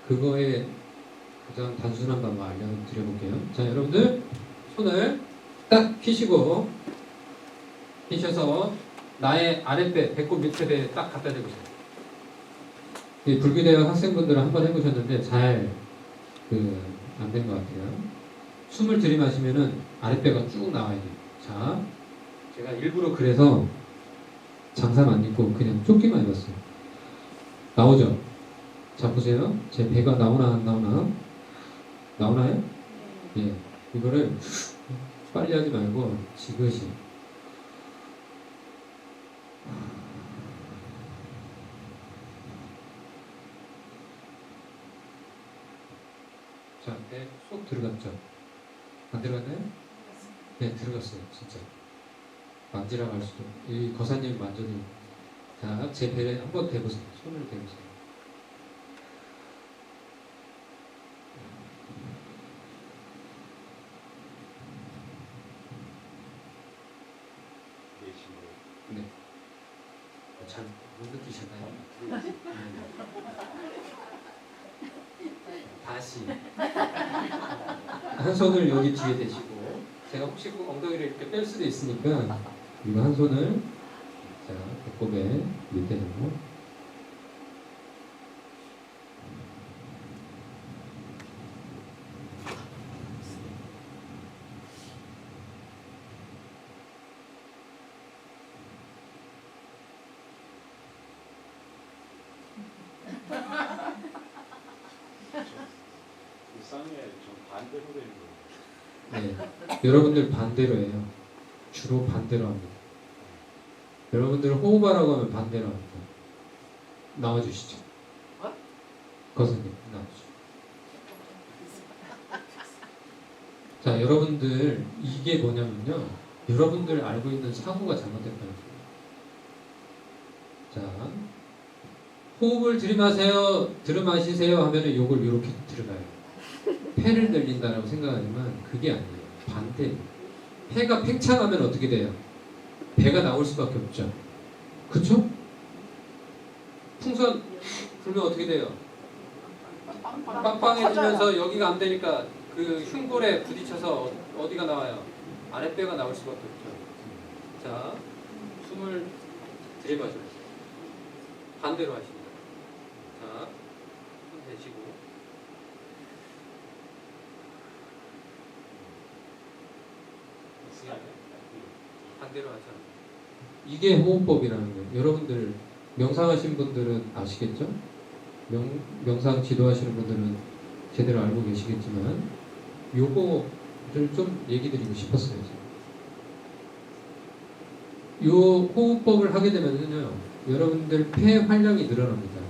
그거에 가장 단순한 방법 알려드려볼게요. 자, 여러분들 손을 딱 피시고 피셔서 나의 아랫배, 배꼽 밑에 배에 딱 갖다 대보세요. 이 불교대학 학생분들은 한번 해보셨는데 잘 안 된 것 같아요. 숨을 들이마시면은 아랫배가 쭉 나와야 돼요. 자, 제가 일부러 그래서 장삼 안 입고 그냥 조끼만 입었어요. 나오죠? 자, 보세요. 제 배가 나오나 안 나오나? 나오나요? 예. 이거를 빨리 하지 말고 지그시. 자, 배 쏙 들어갔죠? 안 들어갔나요? 네, 들어갔어요. 진짜. 만지라고 할 수도. 이 거사님 만져도. 자, 제 배에 한번 대보세요. 손을 대보세요. 네. 잘 못 느끼셨나요? 네. 다시. 한 손을 여기 뒤에 대시고, 제가 혹시 그 엉덩이를 이렇게 뺄 수도 있으니까, 이거 한 손을, 자, 배꼽에 밑에 놓고, 일상에 좀 반대로 되는 거예요. 네. 여러분들 반대로 해요. 주로 반대로 합니다. 여러분들 호흡하라고 하면 반대로 합니다. 나와주시죠. 거선님, 나와주시죠. 자, 여러분들, 이게 뭐냐면요. 여러분들 알고 있는 사고가 잘못됐다는 거예요. 자, 호흡을 들이마세요, 들이마시세요 하면은 요걸 이렇게 들어가요. 폐를 늘린다라고 생각하지만 그게 아니에요. 반대. 폐가 팽창하면 어떻게 돼요? 배가 나올 수밖에 없죠. 그쵸? 풍선 불면 어떻게 돼요? 빵빵해지면서 여기가 안 되니까 그 흉골에 부딪혀서 어디가 나와요? 아랫배가 나올 수밖에 없죠. 자, 숨을 들이마셔요. 반대로 하십니다. 자, 손 대시고. 반대로 하잖아요. 이게 호흡법이라는 거예요. 여러분들 명상하신 분들은 아시겠죠? 명상 지도하시는 분들은 제대로 알고 계시겠지만 요거를 좀 얘기 드리고 싶었어요. 요 호흡법을 하게 되면요, 여러분들 폐 활량이 늘어납니다.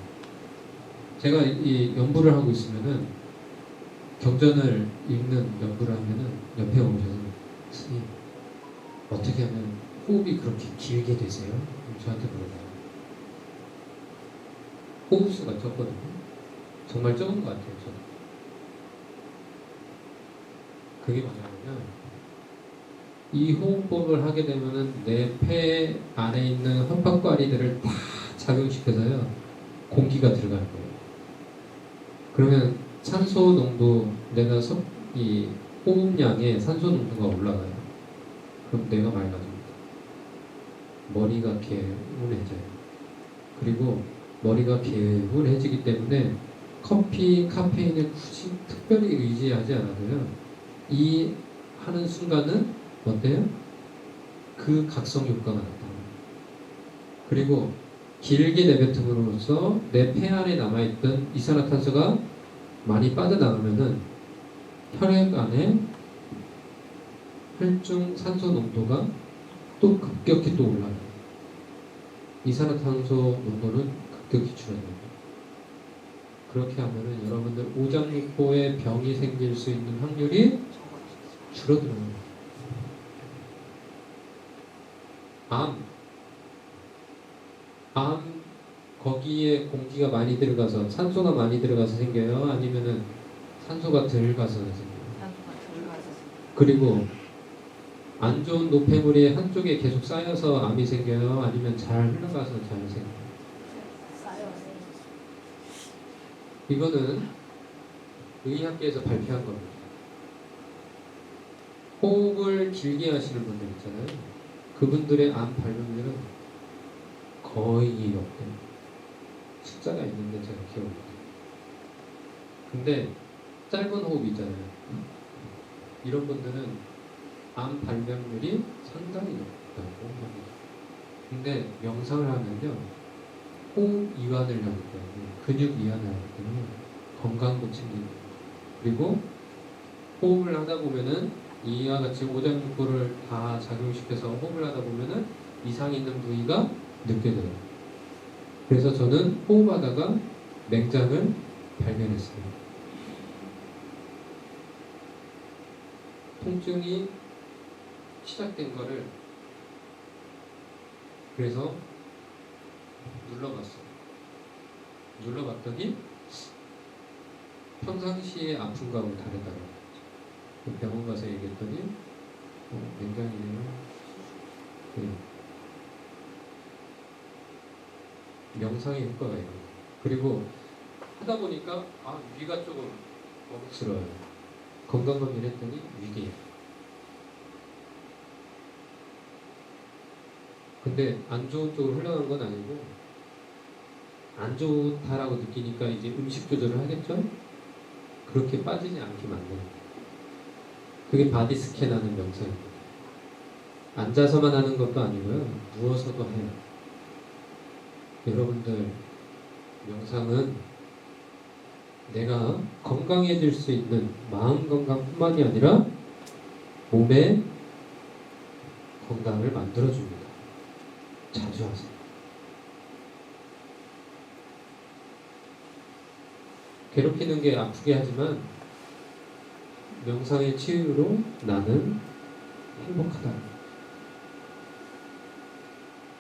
제가 이 연부를 하고 있으면은 경전을 읽는 연부를 하면은 옆에 오셔서 스님 어떻게 하면 호흡이 그렇게 길게 되세요? 저한테 물어봐요. 호흡수가 적거든요. 정말 적은 것 같아요. 저는. 그게 뭐냐면요, 이 호흡법을 하게 되면은 내 폐 안에 있는 헛박과리들을 다 작용시켜서요, 공기가 들어가는 거예요. 그러면 산소 농도, 내가 이 호흡량의 산소 농도가 올라가요. 그럼 뇌가 맑아집니다. 머리가 개운해져요. 그리고 머리가 개운해지기 때문에 커피, 카페인을 굳이 특별히 의지하지 않아도요, 이 하는 순간은 어때요? 그 각성 효과가 나타납니다. 그리고 길게 내뱉음으로써 내 폐 안에 남아있던 이산화탄소가 많이 빠져나가면은 혈액 안에 혈중 산소 농도가 또 급격히 또 올라가요. 이산화탄소 농도는 급격히 줄어듭니다. 그렇게 하면은 여러분들 오장육부에 병이 생길 수 있는 확률이 줄어들어요. 암 거기에 공기가 많이 들어가서 산소가 많이 들어가서 생겨요? 아니면은 산소가 덜 가서 생겨요? 그리고 안 좋은 노폐물이 한쪽에 계속 쌓여서 암이 생겨요? 아니면 잘 흘러가서 잘 생겨요? 이거는 의학계에서 발표한 겁니다. 호흡을 길게 하시는 분들 있잖아요. 그분들의 암 발병률은 거의 없대요. 숫자가 있는데 제가 기억을 못해요. 근데 짧은 호흡 있잖아요. 이런 분들은 암 발병률이 상당히 높다고 합니다. 근데 명상을 하면요, 호흡 이완을 하기 때문에, 근육 이완을 하기 때문에 건강도 챙기고, 그리고 호흡을 하다 보면은 이와 같이 오장육부를 다 작용시켜서 호흡을 하다 보면은 이상 있는 부위가 느껴져요. 그래서 저는 호흡하다가 맹장을 발견했어요. 통증이 시작된 거를 그래서 눌러봤어요. 눌러봤더니 평상시에 아픈 거하고 다르더라고요. 병원 가서 얘기했더니 맹장이네요. 네. 명상의 효과가 있는 거예요. 그리고 하다 보니까 위가 조금 먹음스러워요. 건강검진 했더니 위궤. 근데 안 좋은 쪽으로 흘러간 건 아니고, 안 좋다라고 느끼니까 이제 음식 조절을 하겠죠? 그렇게 빠지지 않게 만드는 거예요. 그게 바디 스캔하는 명상입니다. 앉아서만 하는 것도 아니고요, 누워서도 해요. 여러분들, 명상은 내가 건강해질 수 있는 마음 건강뿐만이 아니라 몸의 건강을 만들어줍니다. 자주 하세요. 괴롭히는 게 아프게 하지만 명상의 치유로 나는 행복하다.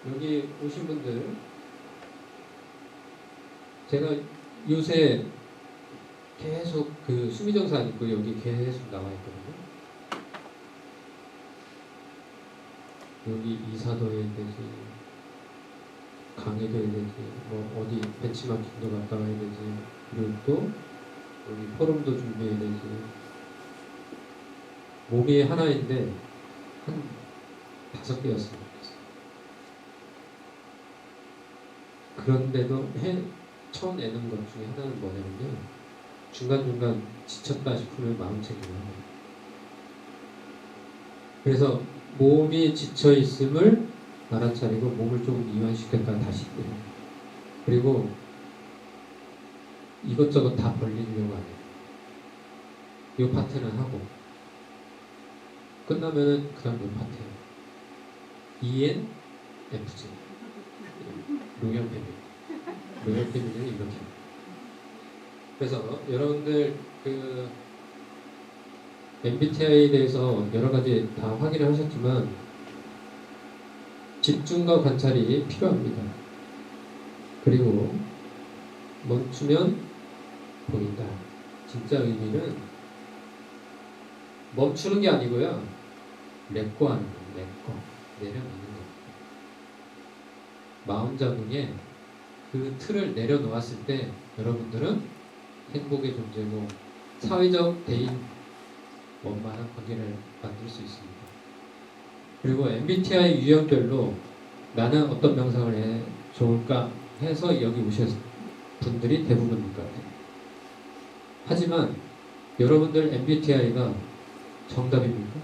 여기 오신 분들, 제가 요새 계속 그 수미정산 있고 여기 계속 나와 있거든요. 여기 이사도 해야 되지, 강의도 해야 되지, 뭐 어디 벤치마킹도 갔다 와야 되지, 그리고 또 여기 포럼도 준비해야 되지. 몸이 하나인데 한 5개였으면 좋겠어요. 그런데도 쳐내는 것 중에 하나는 뭐냐면요, 중간중간 지쳤다 싶으면 마음 챙김을 합니다. 그래서 몸이 지쳐있음을 알아차리고 몸을 조금 이완시켰다가 다시 때려요. 그리고 이것저것 다 벌리려고 안 해요. 이 파트는 하고 끝나면은 그 다음 이 파트예요. ENFJ 로열 패밀리. 로열 패밀리는 이렇게 해요. 그래서 여러분들 그 MBTI에 대해서 여러 가지 다 확인을 하셨지만 집중과 관찰이 필요합니다. 그리고 멈추면 보인다. 진짜 의미는 멈추는 게 아니고요, 렛고 하는 거예요. 렛고, 내려놓는 거예요. 마음 잡음에 그 틀을 내려놓았을 때 여러분들은 행복의 존재고 사회적 대인 원만한 관계를 만들 수 있습니다. 그리고 MBTI 유형별로 나는 어떤 명상을 해 좋을까 해서 여기 오신 분들이 대부분일 것 같아요. 하지만 여러분들 MBTI가 정답입니까?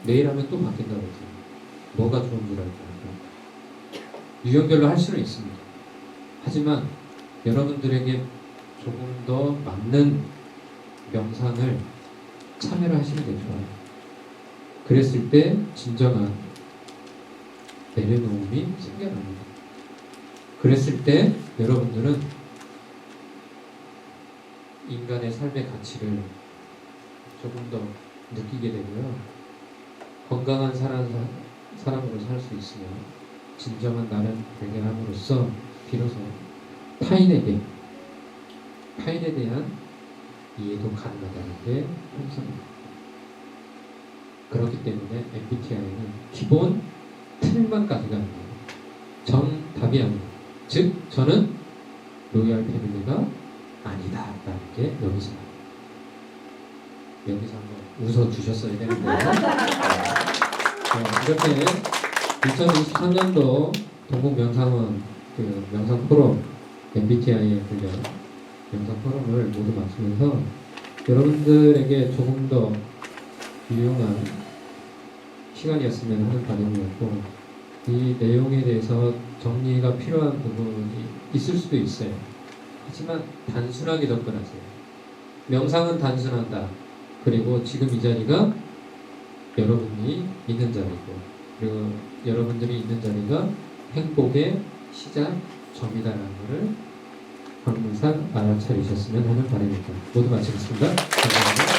내일 하면 또 바뀐다고 했어요. 뭐가 좋은 줄 알까? 유형별로 할 수는 있습니다. 하지만 여러분들에게 조금 더 맞는 명상을 참여를 하시는 게 좋아요. 그랬을 때 진정한 내려놓음이 생겨납니다. 그랬을 때 여러분들은 인간의 삶의 가치를 조금 더 느끼게 되고요, 건강한 사람으로 살 수 있으며 진정한 나를 발견함으로써 비로소 타인에 대한 이해도 가능하다는 게 현상입니다. 그렇기 때문에 MBTI는 기본 틀만 가지가 아니에요. 정답이 아니에요. 즉 저는 로얄 패밀리가 아니다 라는 게 여기서 나와요. 여기서 한번 웃어주셨어야 되는데요. 이렇게 2023년도 동국명상원 그 명상 포럼 MBTI에 관련 명상 포럼을 모두 마치면서 여러분들에게 조금 더 유용한 시간이었으면 하는 바람이었고, 이 내용에 대해서 정리가 필요한 부분이 있을 수도 있어요. 하지만 단순하게 접근하세요. 명상은 단순하다. 그리고 지금 이 자리가 여러분이 있는 자리고, 그리고 여러분들이 있는 자리가 행복의 시작점이다라는 것을 항상 알아차리셨으면 하는 바람입니다. 모두 마치겠습니다. 감사합니다.